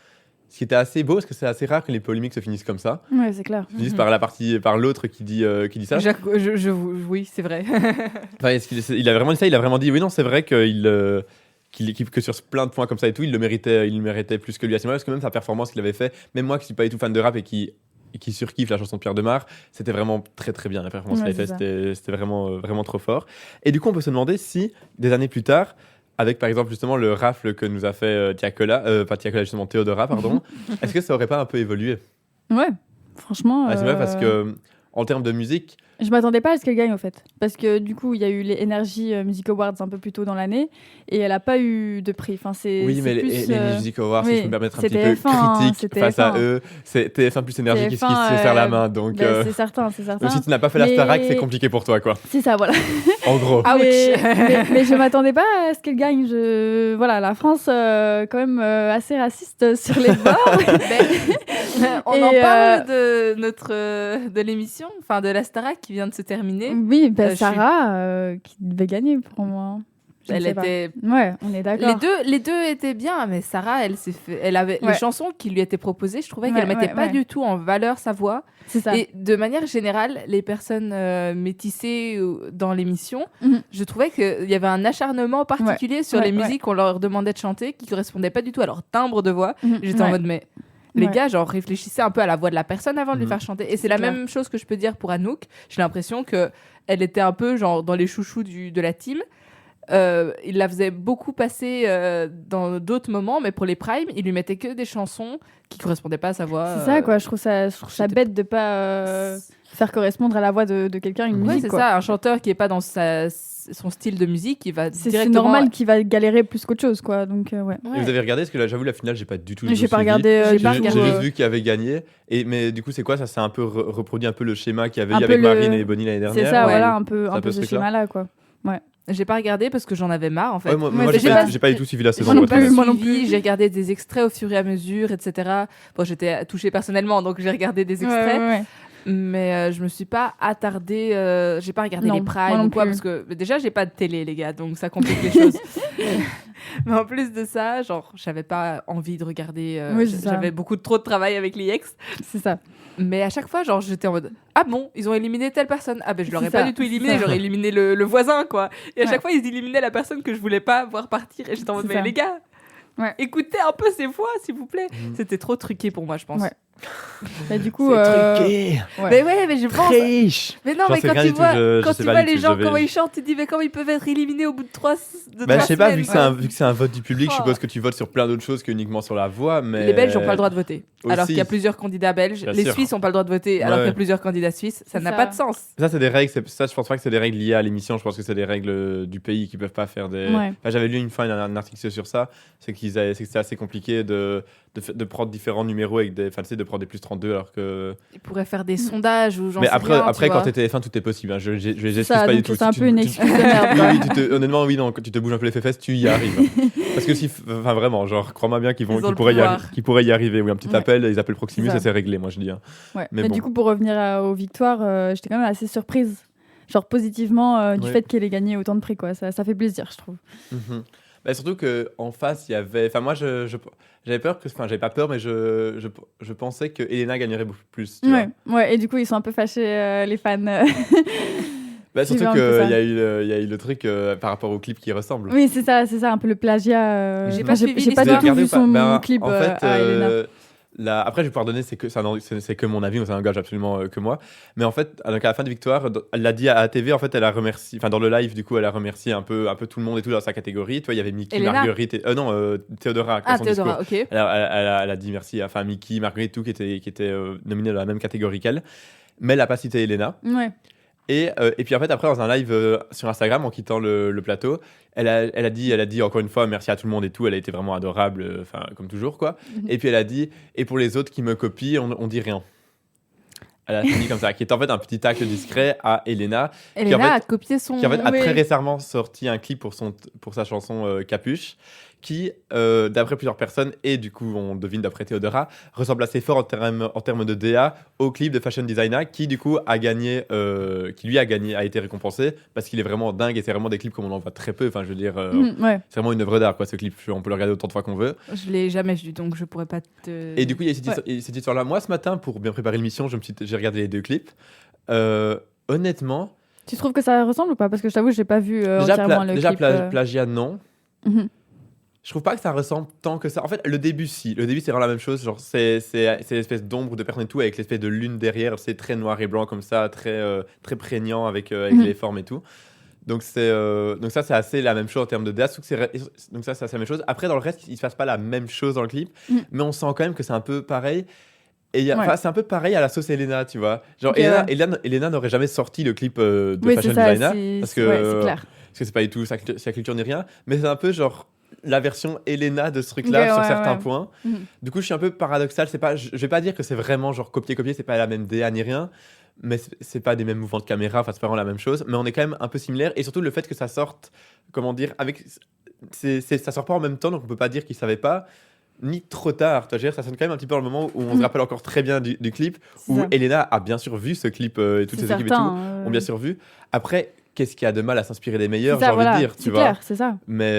Ce qui était assez beau, parce que c'est assez rare que les polémiques se finissent comme ça. Ouais, c'est clair. Juste par l'autre qui dit ça. Oui, c'est vrai. Enfin, il a vraiment dit ça, il a vraiment dit oui, non, c'est vrai que sur plein de points comme ça et tout, il le méritait plus que lui à ce moment-là, parce que même sa performance qu'il avait fait, même moi qui suis pas du tout fan de rap et qui surkiffe la chanson de Pierre Demar, c'était vraiment très très bien la performance qu'il avait fait, c'était vraiment, vraiment trop fort. Et du coup, on peut se demander si, des années plus tard, avec par exemple justement le rafle que nous a fait Théodora, pardon, est-ce que ça aurait pas un peu évolué? Ouais, franchement. C'est vrai, parce que en termes de musique, je m'attendais pas à ce qu'elle gagne, en fait. Parce que du coup, il y a eu les Energy Music Awards un peu plus tôt dans l'année et elle n'a pas eu de prix. Enfin, oui, mais les Music Awards, si je peux me permettre un petit TF1, peu critique face à eux, c'est TF1 plus Énergie qui se serre la main. Donc, c'est certain. Donc si tu n'as pas fait la Starac, c'est compliqué pour toi, quoi. C'est ça, voilà. En gros. mais je m'attendais pas à ce qu'elle gagne. Voilà, la France, quand même assez raciste sur les bords. On en parle de l'émission, enfin de la Starac qui vient de se terminer. Oui, Sarah qui devait gagner pour moi. Je ne Elle sais pas. était. Ouais, on est d'accord. Les deux étaient bien, mais Sarah, elle avait les chansons qui lui étaient proposées. Je trouvais qu'elle mettait pas du tout en valeur sa voix. C'est ça. Et de manière générale, les personnes métissées dans l'émission, je trouvais qu'il y avait un acharnement particulier sur les musiques qu'on leur demandait de chanter qui correspondaient pas du tout à leur timbre de voix. J'étais en mode, mais les gars, genre, réfléchissez un peu à la voix de la personne avant de lui faire chanter. Et c'est la même chose que je peux dire pour Anouk. J'ai l'impression qu'elle était un peu genre dans les chouchous de la team. Il la faisait beaucoup passer dans d'autres moments, mais pour les primes, il lui mettait que des chansons qui correspondaient pas à sa voix. C'est ça, quoi. Je trouve ça bête de pas faire correspondre à la voix de quelqu'un une musique. C'est quoi. ça. Un chanteur qui est pas dans son style de musique, il va directement. C'est normal qu'il va galérer plus qu'autre chose, quoi. Donc ouais. Et vous avez regardé? Parce que là, j'avoue, la finale, j'ai pas du tout. J'ai pas regardé. J'ai juste vu qui avait gagné. Mais du coup, c'est quoi? Ça s'est un peu reproduit un peu le schéma qu'il y avait eu avec Marine et Bonnie l'année dernière. C'est ça, voilà, un peu ce schéma-là, quoi. Ouais. J'ai pas regardé parce que j'en avais marre en fait. Moi j'ai pas du tout suivi la saison. Moi non plus. J'ai regardé des extraits au fur et à mesure, etc. Bon, j'étais touchée personnellement, donc j'ai regardé des extraits. Mais je me suis pas attardée. J'ai pas regardé les primes ou quoi, parce que déjà j'ai pas de télé, les gars, donc ça complique les choses. Mais en plus de ça, genre j'avais pas envie de regarder. J'avais trop de travail avec l'IEX. C'est ça. Mais à chaque fois, genre, j'étais en mode ah bon, ils ont éliminé telle personne. Ah ben je l'aurais pas du tout éliminé, j'aurais éliminé le voisin, quoi. Et à chaque fois, ils éliminaient la personne que je voulais pas voir partir. Et j'étais en mode mais les gars, écoutez un peu ces voix, s'il vous plaît. C'était trop truqué pour moi, je pense. Bah, du coup, c'est truqué. Mais je pense. Triche. Mais non, mais quand tu vois les gens comment ils chantent, tu te dis mais comment ils peuvent être éliminés au bout de 3 semaines. Je sais pas, vu que c'est un vote du public, je suppose que tu votes sur plein d'autres choses qu'uniquement sur la voix. Mais les Belges n'ont pas le droit de voter. Aussi. Alors qu'il y a plusieurs candidats belges. Les Suisses n'ont pas le droit de voter alors qu'il y a plusieurs candidats suisses. Ça n'a pas de sens. Ça, c'est des règles. Ça, je pense pas que c'est des règles liées à l'émission. Je pense que c'est des règles du pays qui peuvent pas faire des. J'avais lu une fois un article sur ça. C'est que c'était assez compliqué de prendre différents numéros avec de prendre des plus 32 alors que. Ils pourraient faire des sondages ou j'en sais rien. Mais après quand t'es TF1, tout est possible. Je les excuse pas du tout. C'est un peu une excuse de merde. Honnêtement, oui, non, quand tu te bouges un peu les fesses, tu y arrives. Parce que enfin vraiment, genre, crois-moi bien qu'ils pourraient y arriver. Oui, un petit appel, ils appellent Proximus, ça c'est réglé, moi je dis. Mais du coup, pour revenir aux victoires, j'étais quand même assez surprise. Genre positivement du fait qu'elle ait gagné autant de prix, quoi. Ça fait plaisir, je trouve. Bah, surtout qu'en face, il y avait. Enfin, moi, j'avais peur que. Enfin, j'avais pas peur, mais je pensais que Elena gagnerait beaucoup plus. Et du coup, ils sont un peu fâchés, les fans. Bah, surtout qu'il y a eu le truc par rapport au clip qui ressemble. Oui, c'est ça, un peu le plagiat. J'ai pas du tout vu son clip en fait, à Elena. Après, je vais pouvoir donner, c'est que mon avis, ça n'engage absolument que moi. Mais en fait, donc à la fin de Victoire, elle l'a dit à la TV, en fait, elle a remercié, enfin dans le live, du coup, elle a remercié un peu tout le monde et tout dans sa catégorie. Tu vois, il y avait Mickey, Elena. Marguerite, Théodora. Théodora, ok. Elle a dit merci à Mickey, Marguerite, tout qui était nominé dans la même catégorie qu'elle. Mais elle n'a pas cité Elena. Ouais. Et puis en fait, après, dans un live sur Instagram, en quittant le plateau, elle a dit encore une fois merci à tout le monde et tout. Elle a été vraiment adorable, comme toujours, quoi. Et puis elle a dit et pour les autres qui me copient, on dit rien. Elle a fini comme ça, qui est en fait un petit acte discret à Elena. Elena a copié son. Qui en fait a très récemment sorti un clip pour sa chanson Capuche, qui, d'après plusieurs personnes, et du coup on devine d'après Théodora, ressemble assez fort en termes de DA au clip de Fashion Designer, qui du coup a été récompensé parce qu'il est vraiment dingue et c'est vraiment des clips comme on en voit très peu. Enfin, je veux dire, c'est vraiment une œuvre d'art, quoi, ce clip. On peut le regarder autant de fois qu'on veut. Je l'ai jamais vu, donc je pourrais pas te. Et du coup, il y a cette histoire-là. Moi, ce matin, pour bien préparer l'émission, j'ai regardé les deux clips. Honnêtement. Tu trouves que ça ressemble ou pas? Parce que je t'avoue, j'ai pas vu entièrement le clip. Déjà, plagiat, non. Je trouve pas que ça ressemble tant que ça. En fait, le début, si. Le début, c'est vraiment la même chose. Genre, c'est l'espèce d'ombre de personne et tout, avec l'espèce de lune derrière. C'est très noir et blanc comme ça, très prégnant avec les formes et tout. Donc ça, c'est assez la même chose en termes de DA. Donc ça, c'est assez la même chose. Après, dans le reste, il se passe pas la même chose dans le clip. Mais on sent quand même que c'est un peu pareil. Et c'est un peu pareil à la sauce Elena, tu vois. Genre, Elena n'aurait jamais sorti le clip de Fashion Designer. Parce que c'est pas du tout sa culture ni rien. Mais c'est un peu genre la version Elena de ce truc-là sur certains points. Du coup, je suis un peu paradoxal. Je vais pas dire que c'est vraiment genre copier-copier, c'est pas la même DA ni rien. Mais c'est pas des mêmes mouvements de caméra, c'est pas vraiment la même chose. Mais on est quand même un peu similaires. Et surtout, le fait que ça sorte, comment dire, ça sort pas en même temps, donc on peut pas dire qu'ils savaient pas. Ni trop tard, ça sonne quand même un petit peu dans le moment où on se rappelle encore très bien du clip, où Elena a bien sûr vu ce clip et toutes ses équipes et tout ont bien sûr vu. Après, qu'est-ce qu'il y a de mal à s'inspirer des meilleurs, C'est ça, j'ai envie voilà, de dire, c'est tu vois. clair, c'est ça. Mais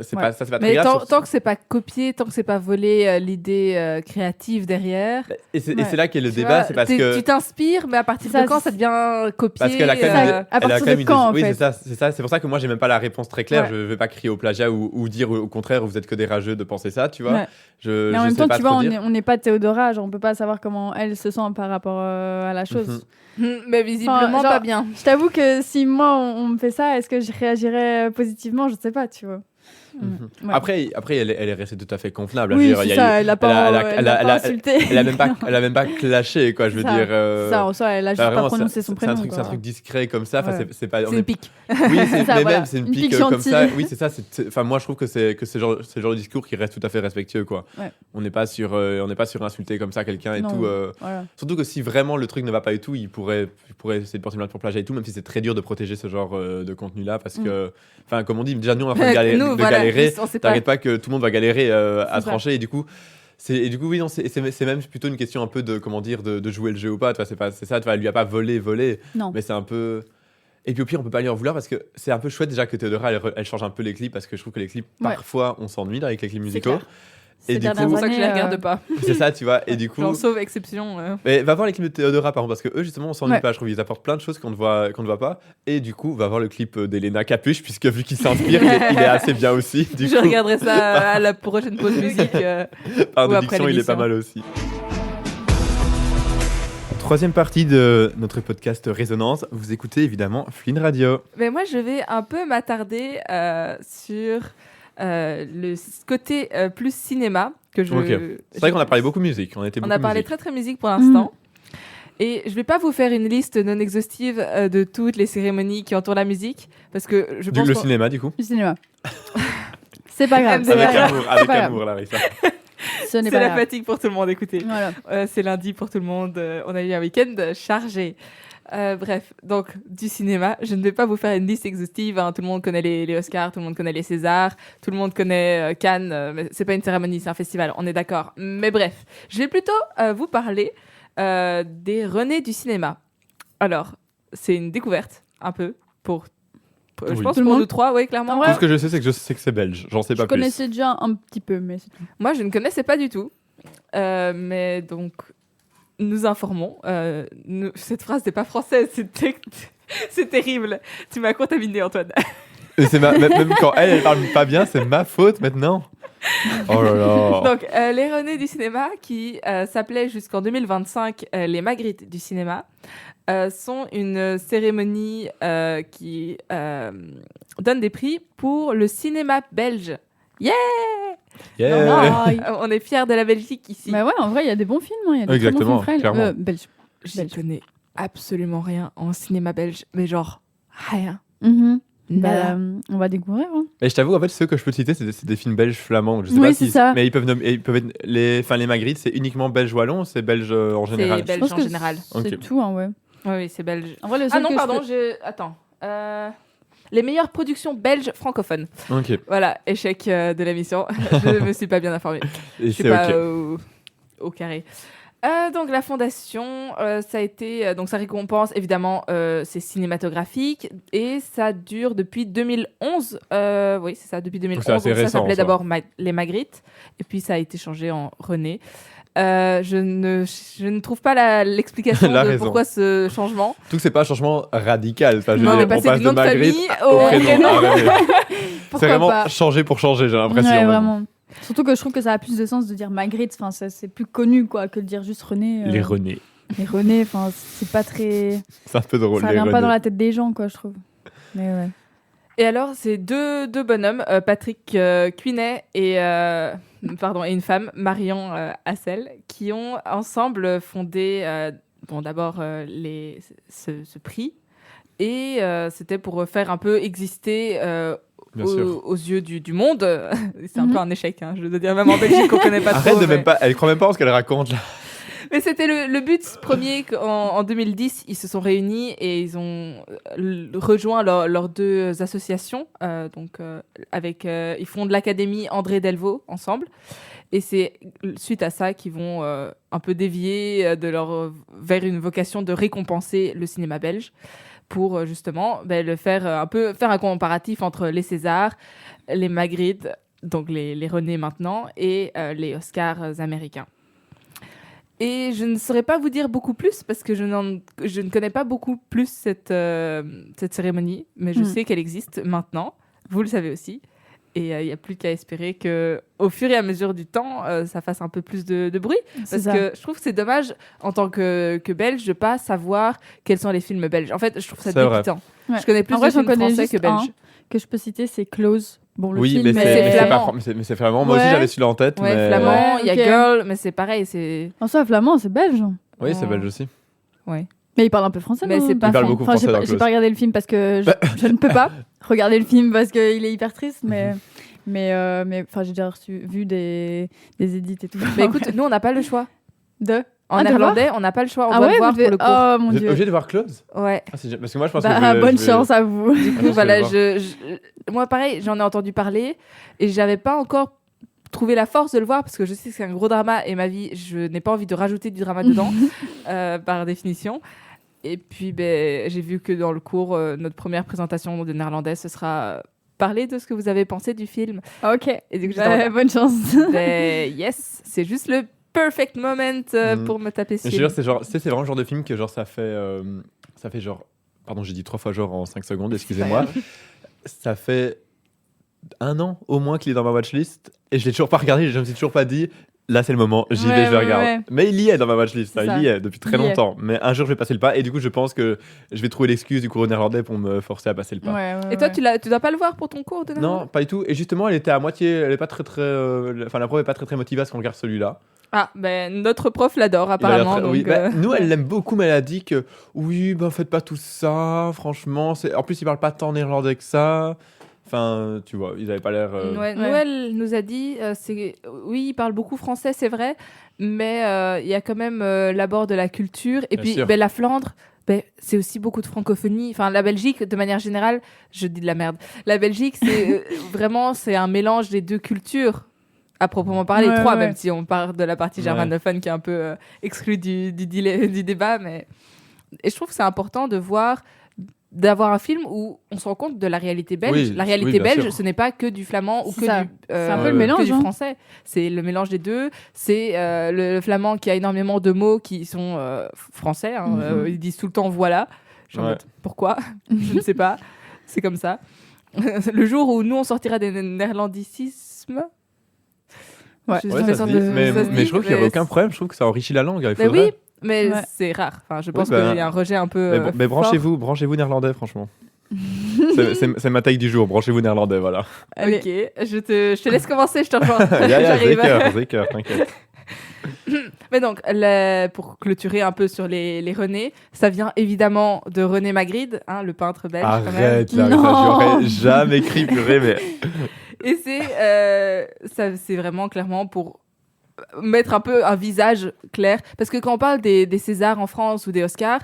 c'est Ouais. pas très Mais grave. tant que c'est pas copié, tant que c'est pas volé l'idée créative derrière. Et c'est Ouais. là qu'est le tu débat, vois, c'est parce que... tu t'inspires, mais à partir Ça, de quand c'est- ça devient copié Parce qu'elle a quand même, à elle a partir quand de même quand, en oui, fait. c'est ça. C'est pour ça que moi, j'ai même pas la réponse très claire. Ouais. Je vais pas crier au plagiat ou dire au contraire, vous êtes que des rageux de penser ça, tu vois. Ouais. Je Mais en même sais temps, pas tu trop vois, dire. on n'est pas Théodora, genre on peut pas savoir comment elle se sent par rapport à la chose. Mais visiblement Enfin, genre- pas bien. Je t'avoue que si moi on me fait ça, est-ce que je réagirais positivement? Je sais pas, tu vois. Ouais. Après, elle est restée tout à fait convenable. Je veux Oui, dire, il c'est y a ça, eu- elle a pas, elle a pas insulté. elle a même pas clashé, quoi. Je veux Ça, dire. Ça, en soi, elle a juste vraiment, pas prononcé son prénom. C'est un truc discret comme ça. Enfin, Ouais. c'est pas. C'est une pique. Oui, C'est ça, mais voilà. même c'est une Une pique pique comme gentille. ça. Oui, c'est ça. Enfin, moi, je trouve que c'est le genre de discours qui reste tout à fait respectueux, quoi. Ouais. On n'est pas sur insulter comme ça quelqu'un et Non, tout. Voilà. Surtout que si vraiment le truc ne va pas et tout, il pourrait essayer de porter plainte pour plagiat et tout, même si c'est très dur de protéger ce genre de contenu-là, parce que, enfin, comme on dit, déjà nous on est en train de galérer. on sait pas. T'arrêtes pas que tout le monde va galérer à C'est ça. trancher et du coup. Oui, non, c'est même plutôt une question un peu de, comment dire, de jouer le jeu ou pas. Tu vois, c'est ça, tu vois, elle lui a pas volé, Non. mais c'est un peu. Et puis au pire, on peut pas lui en vouloir parce que c'est un peu chouette déjà que Théodora elle change un peu les clips parce que je trouve que les clips, Ouais. parfois, on s'ennuie là, avec les clips musicaux. clair. Et Ces du coup, C'est pour ça que je les dernières regarde pas. c'est ça, tu vois. Et du coup, J'en sauve exception. mais va voir les clips de Théodora par contre parce que eux justement on s'ennuie Ouais. pas. Je trouve qu'ils apportent plein de choses qu'on ne voit pas. Et du coup, va voir le clip d'Elena Capuche puisque vu qu'il s'inspire, il est assez bien aussi. Du Je coup, regarderai ça à la prochaine pause musique. par ou après déduction, il est l'émission. pas mal aussi. Troisième partie de notre podcast Résonance, vous écoutez évidemment Flynn Radio. Mais moi, je vais un peu m'attarder sur le côté plus cinéma que je. Ok. C'est vrai qu'on a parlé beaucoup musique, on était On beaucoup a parlé musique. très très musique pour l'instant. Et je vais pas vous faire une liste non exhaustive de toutes les cérémonies qui entourent la musique, parce que je pense Le qu'on- cinéma du coup. Du cinéma. C'est pas grave. Avec c'est pas Avec grave. amour, C'est avec pas grave. amour Larissa. Ce n'est c'est pas la grave. fatigue pour tout le monde. Écoutez, Voilà. c'est lundi pour tout le monde. On a eu un week-end chargé. Bref, donc du cinéma, je ne vais pas vous faire une liste exhaustive. Hein. Tout le monde connaît les Oscars, tout le monde connaît les Césars, tout le monde connaît Cannes. Mais c'est pas une cérémonie, c'est un festival. On est d'accord. Mais bref, je vais plutôt vous parler des Renés du cinéma. Alors, c'est une découverte un peu je Oui. pense Tout le pour monde. nous trois, oui, clairement. Ah ouais. Tout ce que je sais, c'est que c'est belge. J'en sais Je pas plus. connaissais déjà un petit peu, mais c'est tout. Moi, je ne connaissais pas du tout. Mais donc, nous informons. Cette phrase n'est pas française, c'est terrible. Tu m'as contaminé, Antoine. Et même quand elle parle pas bien, c'est ma faute maintenant. Oh là là. Donc, les Renés du cinéma, qui s'appelaient jusqu'en 2025 les Magritte du cinéma, sont une cérémonie qui donne des prix pour le cinéma belge. Yeah! Yeah. On est fiers de la Belgique ici. Bah ouais, en vrai, il y a des bons films. Hein. Il y a des Exactement, très bons films clairement. belges. Je connais absolument rien en cinéma belge, mais genre rien. Mhm. Nada. Bah, on va découvrir. Hein. Et je t'avoue, en fait, ceux que je peux te citer, c'est des films belges flamands. Je sais Oui, pas c'est si, ça. mais ils peuvent être les Magritte, c'est uniquement belge wallon, ou c'est belge en général. C'est belge Je pense en que général. C'est Ok. tout, hein, ouais. Oui, oui, c'est belge. En vrai, le Ah seul non, que pardon, je Attends. Les meilleures productions belges francophones. Ok. Voilà, échec de la mission. Je me suis pas bien informée. Et Je suis c'est pas ok. au carré. Donc la fondation, ça a été donc ça récompense évidemment c'est cinématographique et ça dure depuis 2011. Oui, c'est ça, depuis 2011. c'est assez Donc ça récent, s'appelait ça. d'abord les Magritte et puis ça a été changé en René. Je ne trouve pas l'explication La de raison. pourquoi ce changement. Tout que c'est pas un changement radical. Enfin, je veux Non, on dire, est passé passe du nom de Magritte famille au au prénom. prénom. Ah ouais, ouais. C'est Pourquoi vraiment pas. changer pour changer, j'ai l'impression. Ouais, vraiment. Surtout que je trouve que ça a plus de sens de dire Magritte. Enfin, c'est plus connu quoi que de dire juste René. Les René. Les René, enfin, c'est pas très. C'est un peu drôle. Ça les vient pas René. dans la tête des gens, quoi, je trouve. Mais ouais. Et alors, c'est deux bonhommes, Patrick Cuinet et une femme, Marion Hassel, qui ont ensemble fondé d'abord ce prix. Et c'était pour faire un peu exister Bien sûr. aux yeux du monde. C'est un peu un échec, hein, je dois dire, même en Belgique, on connaît pas Arrête trop. de mais... même pas. Elle croit même pas en ce qu'elle raconte là. Mais c'était le but premier qu'en 2010, ils se sont réunis et ils ont rejoint leurs deux associations. Ils fondent l'Académie André Delvaux ensemble. Et c'est suite à ça qu'ils vont un peu dévier vers une vocation de récompenser le cinéma belge. pour justement faire un comparatif entre les Césars, les Magritte, donc les René maintenant, et les Oscars américains. Et je ne saurais pas vous dire beaucoup plus parce que je ne connais pas beaucoup plus cette cérémonie, mais je sais qu'elle existe maintenant. Vous le savez aussi. Et il n'y a plus qu'à espérer qu'au fur et à mesure du temps, ça fasse un peu plus de bruit. Parce que je trouve que c'est dommage, en tant que Belge, de ne pas savoir quels sont les films belges. En fait, je trouve ça dégoûtant. Ouais. Je connais plus de films français que belges. Que je peux citer, c'est Close. Bon, le oui, film, mais c'est flamand. Moi aussi, j'avais celui-là en tête. Ouais, flamand, il y a Girl, mais c'est pareil. En soi, flamand, c'est belge. Oui, c'est belge aussi. Ouais. Mais il parle un peu français, mais c'est pas. Il parle beaucoup français dans Close. J'ai pas regardé le film parce que je ne peux pas regarder le film parce qu'il est hyper triste, mais j'ai déjà vu des édits et tout. Mais écoute, nous, on n'a pas le choix. En Ah, néerlandais, on n'a pas le choix, on doit voir pour le cours. Oh mon Vous êtes Dieu. obligé de voir Close ? Ouais. Parce que moi, je pense bonne chance à vous. Du coup, voilà, moi, pareil, j'en ai entendu parler et j'avais pas encore trouvé la force de le voir parce que je sais que c'est un gros drama et ma vie, je n'ai pas envie de rajouter du drama dedans, par définition. Et puis, j'ai vu que dans le cours, notre première présentation de néerlandais, ce sera parler de ce que vous avez pensé du film. Ok. Et du coup, bonne chance. Yes, c'est juste le perfect moment pour me taper sur. Je jure, c'est vraiment le genre de film que genre ça fait genre, pardon, j'ai dit 3 fois genre en 5 secondes, excusez-moi. Ça fait 1 an au moins qu'il est dans ma watchlist et je l'ai toujours pas regardé, je me suis toujours pas dit là c'est le moment, j'y vais, je le regarde. Ouais. Mais il y est dans ma watchlist, il y est depuis très longtemps. Mais un jour je vais passer le pas et du coup je pense que je vais trouver l'excuse du cours néerlandais pour me forcer à passer le pas. Et toi tu dois pas le voir pour ton cours de néerlandais ? Non, pas du tout. Et justement elle était à moitié, elle est pas très la prof est pas très motivée à ce qu'on regarde celui-là. Ah, notre prof l'adore apparemment. Oui, nous, elle l'aime beaucoup, mais elle a dit que oui, faites pas tout ça, franchement. En plus, ils parlent pas tant néerlandais que ça. Enfin, tu vois, ils avaient pas l'air. Nous, elle nous a dit, oui, ils parlent beaucoup français, c'est vrai, mais il y a quand même l'abord de la culture. Et puis, la Flandre, c'est aussi beaucoup de francophonie. Enfin, la Belgique, de manière générale, je dis de la merde. La Belgique, c'est vraiment, c'est un mélange des deux cultures. À proprement parler, 3, même si on part de la partie germanophone qui est un peu exclue du débat. Et je trouve que c'est important d'avoir un film où on se rend compte de la réalité belge. Oui, la réalité belge, sûr. Ce n'est pas que du flamand ou que c'est un peu le mélange, du français. C'est le mélange des deux. C'est le flamand qui a énormément de mots qui sont français. Ils disent tout le temps « voilà ». Pourquoi ? Je ne sais pas. C'est comme ça. Le jour où nous, on sortira des néerlandicismes... mais je trouve qu'il n'y a aucun problème. Je trouve que ça enrichit la langue. Oui, mais c'est rare. Enfin, je pense qu'il y a un rejet un peu. Mais branchez-vous néerlandais, franchement. c'est ma taille du jour. Branchez-vous néerlandais, voilà. Allez. Ok, je te laisse commencer. Je te rejoins. Zeker, t'inquiète. Mais donc, pour clôturer un peu sur les René, ça vient évidemment de René Magritte, le peintre belge. Arrête, là, j'aurais jamais cru purée, mais. Et c'est vraiment clairement pour mettre un peu un visage clair. Parce que quand on parle des Césars en France ou des Oscars,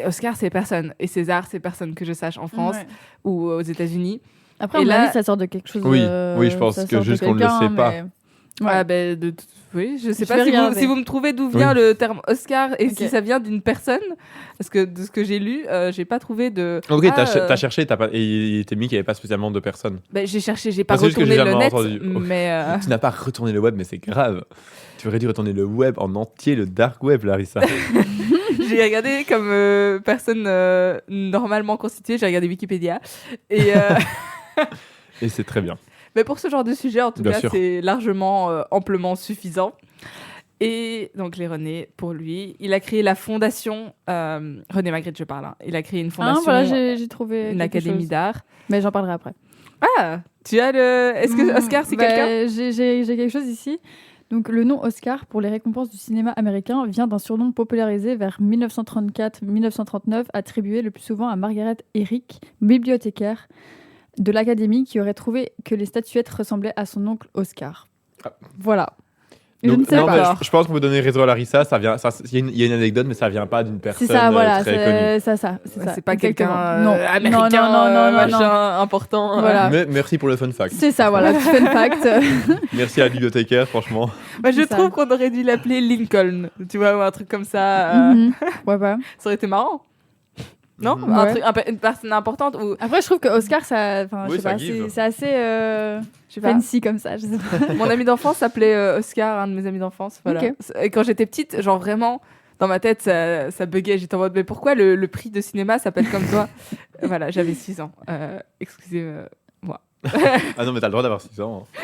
Oscars, c'est personne. Et César, c'est personne que je sache en France ou aux États-Unis. Après, à mon avis, ça sort de quelque chose. Oui, je pense que juste qu'on ne le sait pas. Oui, je sais pas si vous me trouvez d'où vient le terme Oscar et si ça vient d'une personne, parce que de ce que j'ai lu, j'ai pas trouvé de. Ok, t'as cherché, et il était mis qu'il n'y avait pas spécialement de personnes. J'ai cherché, j'ai pas retourné le net, mais. Tu n'as pas retourné le web, mais c'est grave. Tu aurais dû retourner le web en entier, le dark web, Larissa. J'ai regardé comme personne normalement constituée, j'ai regardé Wikipédia et. Et c'est très bien. Mais pour ce genre de sujet, en tout Bien cas, sûr. c'est largement, amplement suffisant. Et donc, les René, pour lui, il a créé la fondation... René Magritte, je parle. Il a créé une fondation, j'ai trouvé une académie d'art. Mais j'en parlerai après. Ah, tu as le... Est-ce que Oscar, c'est quelqu'un ? J'ai quelque chose ici. Donc, le nom Oscar pour les récompenses du cinéma américain vient d'un surnom popularisé vers 1934-1939, attribué le plus souvent à Margaret Herrick, bibliothécaire de l'Académie, qui aurait trouvé que les statuettes ressemblaient à son oncle Oscar. Voilà. Donc, je ne sais pas. Je pense qu'on peut donner raison à Larissa. Il y a une anecdote, mais ça vient pas d'une personne très connue. C'est pas quelqu'un américain, machin important. Voilà. Mais merci pour le fun fact. C'est ça, voilà, fun fact. Merci à la bibliothécaire, franchement. Je trouve qu'on aurait dû l'appeler Lincoln, tu vois, ou un truc comme ça. Ouais. Ça aurait été marrant. Non, Mhm. un Ouais. truc, une personne importante ou Après, je trouve que Oscar, ça, enfin, Oui, je sais ça pas, give. c'est assez je sais pas. fancy comme ça. Je sais pas. Mon ami d'enfance s'appelait Oscar, un de mes amis d'enfance. Voilà. Ok. Et quand j'étais petite, genre vraiment, dans ma tête, ça buguait. J'étais en mode, mais pourquoi le prix de cinéma s'appelle comme toi? Voilà, j'avais 6 ans. Excusez-moi Ah non, mais t'as le droit d'avoir 6 ans. Hein.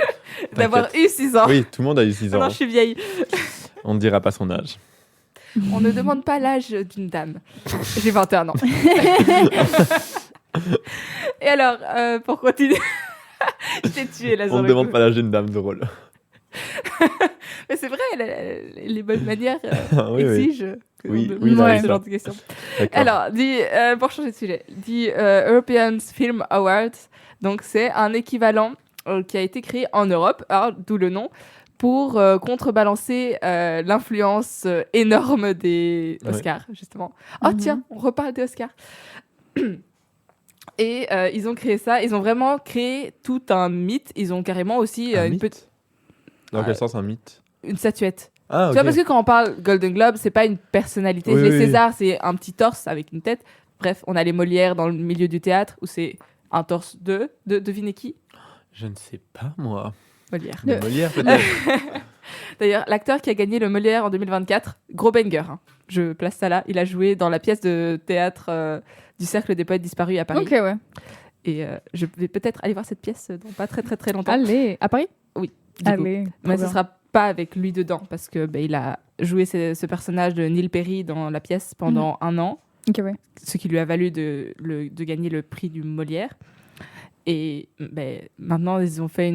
d'avoir eu 6 ans. Oui, tout le monde a eu 6 Ah ans. non, je suis vieille. On ne dira pas son âge. On ne demande pas l'âge d'une dame. J'ai 21 ans. Et alors, pour continuer, je t'ai tué là sur On ne le demande coup. pas l'âge d'une dame drôle. Mais c'est vrai, les bonnes manières Ah oui, oui. exigent que Oui, on oui, demande ça ce arrive, genre ça. de questions. D'accord. Alors, pour changer de sujet, European Film Awards, donc c'est un équivalent qui a été créé en Europe, alors, d'où le nom, pour contrebalancer l'influence énorme des Ouais. Oscars, justement. Oh Mhm. tiens, on reparle des Oscars. Et ils ont créé ça, ils ont vraiment créé tout un mythe, ils ont carrément aussi Un une, mythe Dans Ah, quel sens un mythe? une statuette. Ah, Tu ok. vois, parce que quand on parle Golden Globe, c'est pas une personnalité. Oui, Les oui, Césars, c'est un petit torse avec une tête. Bref, on a les Molières dans le milieu du théâtre où c'est un torse de devinez qui? Je ne sais pas, moi. Molière. De Molière, peut-être. D'ailleurs, l'acteur qui a gagné le Molière en 2024, gros banger. Hein. Je place ça là. Il a joué dans la pièce de théâtre du Cercle des Poètes Disparus à Paris. Ok, ouais. Et je vais peut-être aller voir cette pièce dans pas très très très longtemps. Allez, à Paris? Du coup. Allez. Mais trop ce bien. sera pas avec lui dedans parce que il a joué ce personnage de Neil Perry dans la pièce pendant un an. Ok, ouais. Ce qui lui a valu de gagner le prix du Molière. Et maintenant, ils ont fait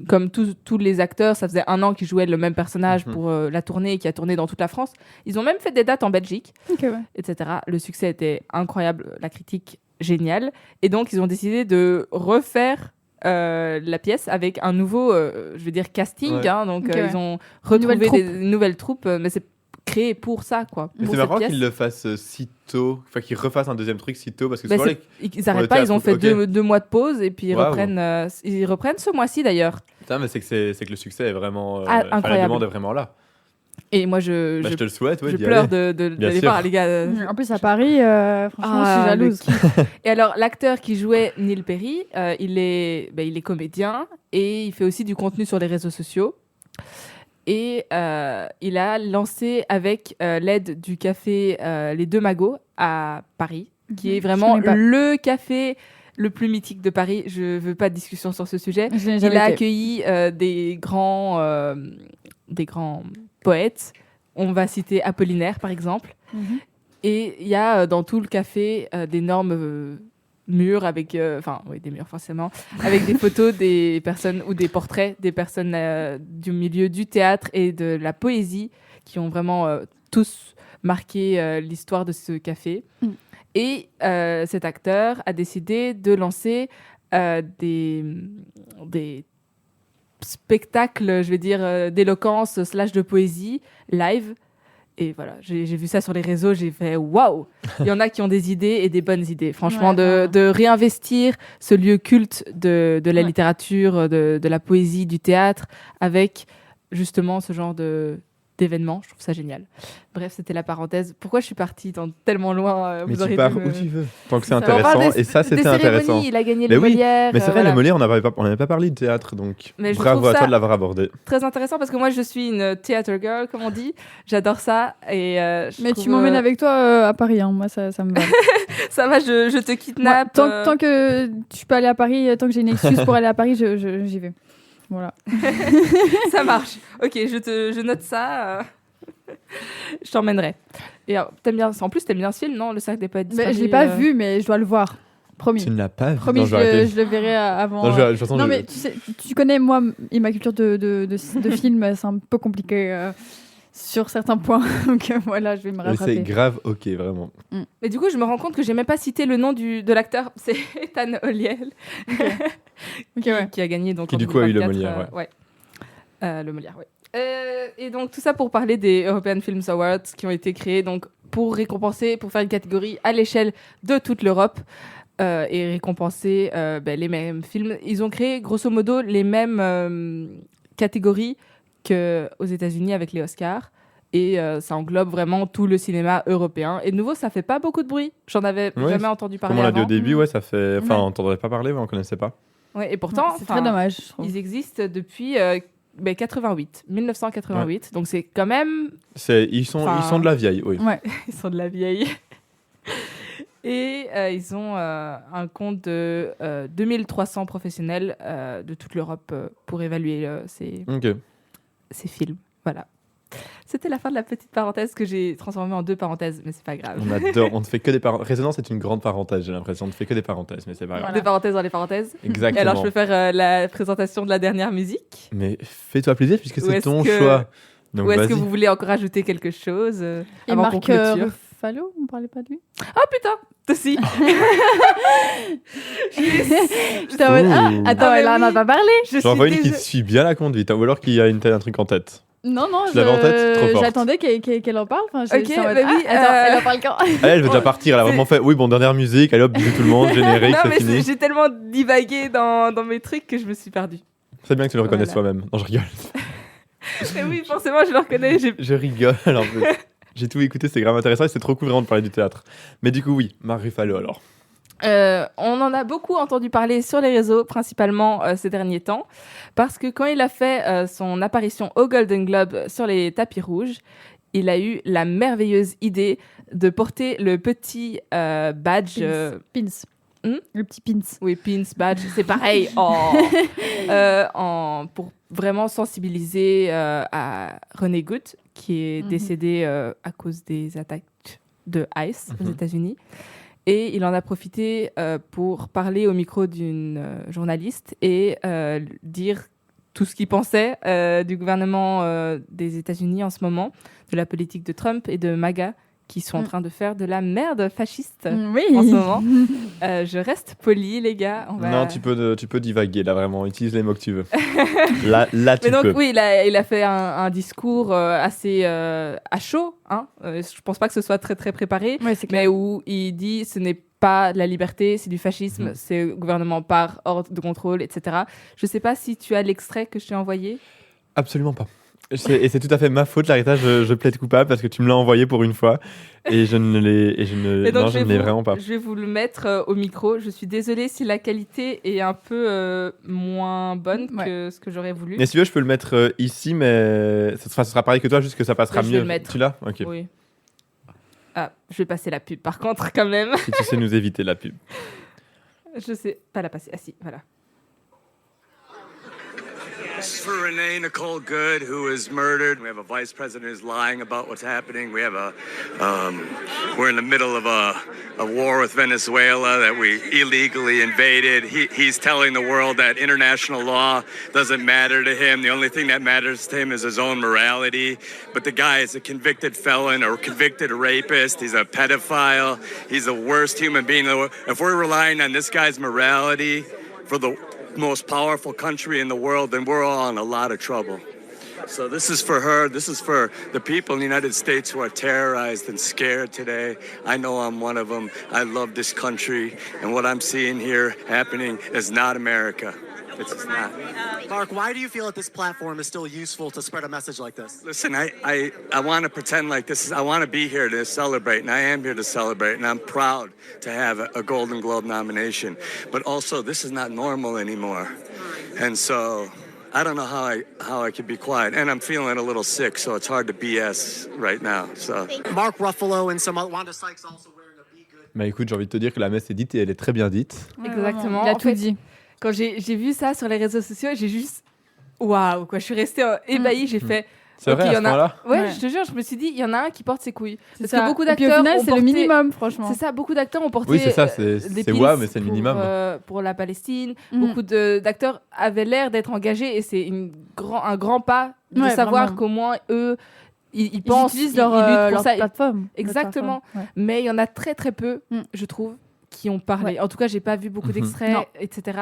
comme tous les acteurs, ça faisait un an qu'ils jouaient le même personnage Mhm. pour la tournée, qui a tourné dans toute la France. Ils ont même fait des dates en Belgique, Ok, ouais. etc. Le succès était incroyable, la critique géniale. Et donc, ils ont décidé de refaire la pièce avec un nouveau, je veux dire, casting. Ouais. Hein. Donc, Ok, ouais. ils ont nouvelle retrouvé troupe. des nouvelles troupes, mais c'est créé pour ça, quoi. Mais pour c'est cette marrant pièce. qu'ils le fassent si tôt. Enfin, qu'ils refassent un deuxième truc si tôt. Parce que Bah, souvent, c'est- les... Ils n'arrêtent le pas, ils ont théâtre, fait ok. deux mois de pause et puis Waouh. ils reprennent ce mois-ci d'ailleurs. Putain, mais c'est que le succès est vraiment. Ah, enfin, la incroyable. demande est vraiment là. Et moi, Bah, je te le souhaite, ouais, je d'y pleure aller. d'aller sûr. voir les gars. En plus, à Paris, franchement, je suis Ah, jalouse. Et alors, l'acteur qui jouait Neil Perry, il est comédien et il fait aussi du contenu sur les réseaux sociaux. Et il a lancé avec l'aide du café Les Deux Magots à Paris, qui est vraiment connais pas. le café le plus mythique de Paris. Je veux pas de discussion sur ce sujet. Je n'ai Il jamais a été. accueilli des grands poètes. On va citer Apollinaire, par exemple. Mhm. Et il y a dans tout le café d'énormes murs avec, des murs forcément, avec des photos des personnes ou des portraits des personnes du milieu du théâtre et de la poésie qui ont vraiment tous marqué l'histoire de ce café. Mm. Et cet acteur a décidé de lancer des spectacles, je vais dire, d'éloquence / de poésie live. Et voilà, j'ai vu ça sur les réseaux, j'ai fait waouh! Il y en a qui ont des idées et des bonnes idées. Franchement, Ouais, de réinvestir ce lieu culte de la Ouais. littérature, de la poésie, du théâtre, avec justement ce genre d'événements, je trouve ça génial. Bref, c'était la parenthèse. Pourquoi je suis partie dans tellement loin Mais vous tu auriez pars pu où tu veux. Tant que c'est On parle intéressant. des- Et ça, des c'était cérémonies, intéressant. il a gagné Mais le oui, Molière. Mais c'est vrai, voilà. les Molières, on n'avait pas parlé de théâtre, donc Mais je bravo trouve à toi ça- de l'avoir abordé. Très intéressant parce que moi, je suis une theater girl, comme on dit. J'adore ça. Et, je Mais trouve, tu m'emmènes avec toi à Paris, hein. Moi ça me va. Ça va, je te Moi, kidnappe. tant que je peux aller à Paris, tant que j'ai une excuse pour aller à Paris, j'y vais. Voilà. Ça marche. Ok, je note ça. Je t'emmènerai. Et t'aimes bien, en plus, t'aimes bien ce film, non? Le Cercle des Poètes Mais Disparus. je l'ai pas vu, mais je dois le voir. Promis. Tu ne l'as pas vu. Promis, Non, je vais arrêter. je le verrai avant. Non, de toute façon, Non, je- mais tu sais, tu connais moi et ma culture de film, c'est un peu compliqué sur certains points. Donc voilà, je vais me Mais c'est rattraper. grave ok, vraiment. Mais du coup, je me rends compte que j'ai même pas cité le nom de l'acteur. C'est Ethan Hawley, Ok, ouais. qui a gagné donc. Qui, en du coup, a eu le 2024, Molière, ouais. Le Molière, ouais. Et donc tout ça pour parler des European Film Awards qui ont été créés donc pour récompenser, pour faire une catégorie à l'échelle de toute l'Europe et récompenser les mêmes films. Ils ont créé grosso modo les mêmes catégories qu'aux États-Unis avec les Oscars. Et ça englobe vraiment tout le cinéma européen. Et de nouveau, ça fait pas beaucoup de bruit. J'en avais jamais entendu parler Comme on l'a dit au avant. début, ça fait. Enfin, Ouais. on n'entendrait pas parler, on connaissait pas. Ouais, et pourtant, c'est très dommage, je trouve. ils existent depuis 1988. Donc c'est quand même... Ils sont de la vieille, oui. Ouais. Ils sont de la vieille. Et ils ont un compte de 2300 professionnels de toute l'Europe pour évaluer Ok. ces films. Voilà. C'était la fin de la petite parenthèse que j'ai transformée en 2 parenthèses, mais c'est pas grave. On adore, on ne fait que des parenthèses. Résonance est une grande parenthèse, j'ai l'impression. On ne fait que des parenthèses, mais c'est pas grave. Des parenthèses dans les parenthèses. Exactement. Et alors, je peux faire la présentation de la dernière musique. Mais fais-toi plaisir puisque Ou c'est est-ce ton que- choix. Donc Ou est-ce vas-y. que vous voulez encore ajouter quelque chose Et avant qu'on Marc clôture Ruffalo, on parlait pas de lui. Ah putain, si. J'étais en mode, Ouh. attends, Ah, mais elle en a oui. pas parlé. J'en vois une qui suit bien la conduite, ou alors qui a un truc en tête. Non, Tu l'avais en tête? Trop forte. j'attendais qu'elle en parle. Enfin, Ok, j'étais en mode, bah oui, attends, elle en parle quand Elle veut déjà partir, elle a vraiment fait. Oui, bon, dernière musique, allez hop, bisous tout le monde, générique, Non, c'est mais fini. j'ai tellement divagué dans mes trucs que je me suis perdue. C'est bien que tu le reconnaisses Voilà. toi-même. Non, je rigole. Mais oui, forcément, je le reconnais. Je rigole. Alors, j'ai tout écouté, c'est grave intéressant et c'est trop cool vraiment de parler du théâtre. Mais du coup, oui, Marc Ruffalo alors. On en a beaucoup entendu parler sur les réseaux, principalement ces derniers temps, parce que quand il a fait son apparition au Golden Globe sur les tapis rouges, il a eu la merveilleuse idée de porter le petit badge. Pins. Le petit pins. Oui, pins, badge, c'est pareil. Pour vraiment sensibiliser à René Good, qui est décédé à cause des attaques de ICE aux États-Unis. Et il en a profité pour parler au micro d'une journaliste et dire tout ce qu'il pensait du gouvernement des États-Unis en ce moment, de la politique de Trump et de MAGA, qui sont en train de faire de la merde fasciste Oui. en ce moment. Je reste polie, les gars. Non, tu peux divaguer là vraiment, utilise les mots que tu veux. là tu Mais donc, peux. oui, il a fait un discours assez à chaud. Hein. Je pense pas que ce soit très, très préparé, Ouais, c'est clair. mais où il dit ce n'est pas de la liberté, c'est du fascisme, c'est le gouvernement par ordre de contrôle, etc. Je sais pas si tu as l'extrait que je t'ai envoyé. Absolument pas. Et c'est tout à fait ma faute, Larita, je plaide coupable parce que tu me l'as envoyé pour une fois et je ne l'ai vraiment pas. Je vais vous le mettre au micro. Je suis désolée si la qualité est un peu moins bonne que ce que j'aurais voulu. Mais si tu veux, je peux le mettre ici, mais ce sera pareil que toi, juste que ça passera Je vais mieux. le mettre. Tu l'as? Ok. Oui. Ah, je vais passer la pub par contre quand même. Si tu sais nous éviter la pub. Je sais pas la passer. Ah si, voilà. This is for Renee Nicole Good, who was murdered. We have a vice president who's lying about what's happening. We have we're in the middle of a war with Venezuela that we illegally invaded. He's telling the world that international law doesn't matter to him. The only thing that matters to him is his own morality. But the guy is a convicted felon or convicted rapist. He's a pedophile. He's the worst human being. If we're relying on this guy's morality for the most powerful country in the world, then we're all in a lot of trouble. So this is for her. This is for the people in the United States who are terrorized and scared today. I know I'm one of them. I love this country, and what I'm seeing here happening is not America. It's just not. Mark, why do you feel that this platform is still useful to spread a message like this? Listen, I want to pretend like this is, I want to be here to celebrate, and I am here to celebrate, and I'm proud to have a Golden Globe nomination. But also, this is not normal anymore. And so, I don't know how I can be quiet. And I'm feeling a little sick, so it's hard to BS right now. So. Mark Ruffalo and some other, Wanda Sykes also wearing a Be Good. Bah écoute, j'ai envie de te dire que la messe est dite et elle est très bien dite. Ouais, Exactement. vraiment. Il a En tout fait, dit. Quand j'ai vu ça sur les réseaux sociaux, j'ai juste waouh quoi. Je suis restée ébahie. J'ai fait. C'est ok, vrai, à il y ce en a. moment-là Ouais, Ouais. je te jure, je me suis dit, il y en a un qui porte ses couilles. Parce ça. que beaucoup Et puis d'acteurs au final, ont c'est porté- le minimum, franchement. C'est ça, beaucoup d'acteurs ont porté Oui, c'est ça, des c'est pins waouh, mais c'est le pour, minimum. pour la Palestine. Mhm. Beaucoup d'acteurs avaient l'air d'être engagés et c'est un grand pas de Ouais, savoir vraiment. qu'au moins eux, ils Ils pensent, utilisent ils luttent pour leur ça. plateforme. Exactement. Leur plateforme, Mais il y en a très très peu, Mm. je trouve, qui ont parlé. Ouais. En tout cas, j'ai pas vu beaucoup Mhm. d'extraits, Non. etc.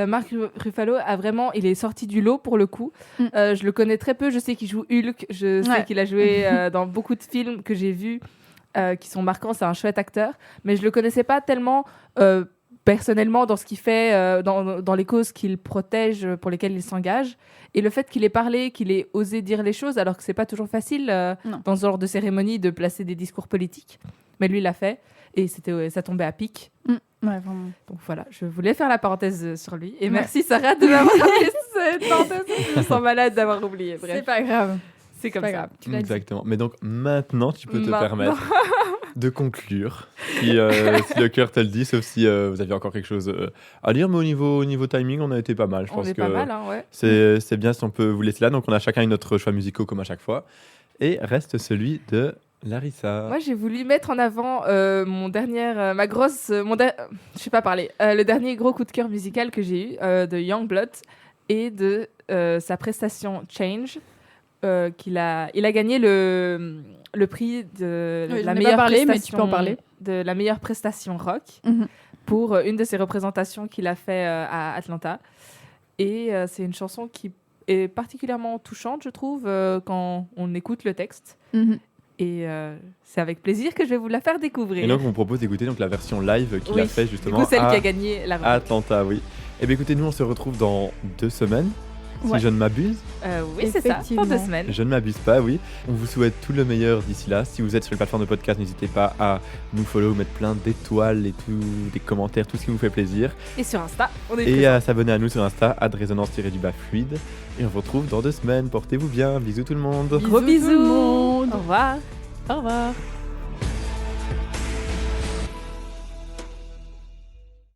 Marc Ruffalo a vraiment, il est sorti du lot pour le coup. Mm. Je le connais très peu. Je sais qu'il joue Hulk. Je sais Ouais. qu'il a joué dans beaucoup de films que j'ai vus qui sont marquants. C'est un chouette acteur, mais je le connaissais pas tellement personnellement dans ce qu'il fait, dans les causes qu'il protège, pour lesquelles il s'engage. Et le fait qu'il ait parlé, qu'il ait osé dire les choses, alors que c'est pas toujours facile dans ce genre de cérémonie de placer des discours politiques. Mais lui, il l'a fait. Et ça tombait à pic. Ouais, vraiment. Donc voilà, je voulais faire la parenthèse sur lui. Et merci Sarah de m'avoir rappelé cette parenthèse. Je me sens malade d'avoir oublié. Bref, C'est pas grave. c'est comme pas ça. grave. Tu l'as dit. Exactement. Mais donc maintenant, tu peux te Maintenant. permettre de conclure, si le cœur te le dit, sauf si vous aviez encore quelque chose à dire. Mais au niveau timing, on a été pas mal. Je On pense est que pas mal, hein, ouais. c'est bien si on peut vous laisser là. Donc on a chacun notre choix musicaux comme à chaque fois. Et reste celui de Larissa. Moi, j'ai voulu mettre en avant mon dernier, je sais pas parler, le dernier gros coup de cœur musical que j'ai eu de Youngblood et de sa prestation Change. Il a gagné le prix de Oui, la j'en ai meilleure pas parlé, mais tu prestation peux en parler. de la meilleure prestation rock Mhm. pour une de ses représentations qu'il a fait à Atlanta. Et c'est une chanson qui est particulièrement touchante, je trouve, quand on écoute le texte. Mhm. Et c'est avec plaisir que je vais vous la faire découvrir. Et donc on vous propose d'écouter donc la version live qu'il a fait Du justement coup, celle à qui a gagné la à reine. Atlanta, oui. Et bien écoutez, nous on se retrouve dans 2 semaines, Ouais. si je ne m'abuse. Oui, c'est ça, dans 2 Effectivement. semaines. Je ne m'abuse pas, oui. On vous souhaite tout le meilleur d'ici là. Si vous êtes sur les plateformes de podcast, n'hésitez pas à nous follow, mettre plein d'étoiles et tout, des commentaires, tout ce qui vous fait plaisir. Et sur Insta, on est Et présent. à s'abonner à nous sur Insta, @résonance-fluide. Et on vous retrouve dans 2 semaines. Portez-vous bien. Bisous tout le monde. Gros Bisous tout le bisous. monde. Au revoir. Au revoir.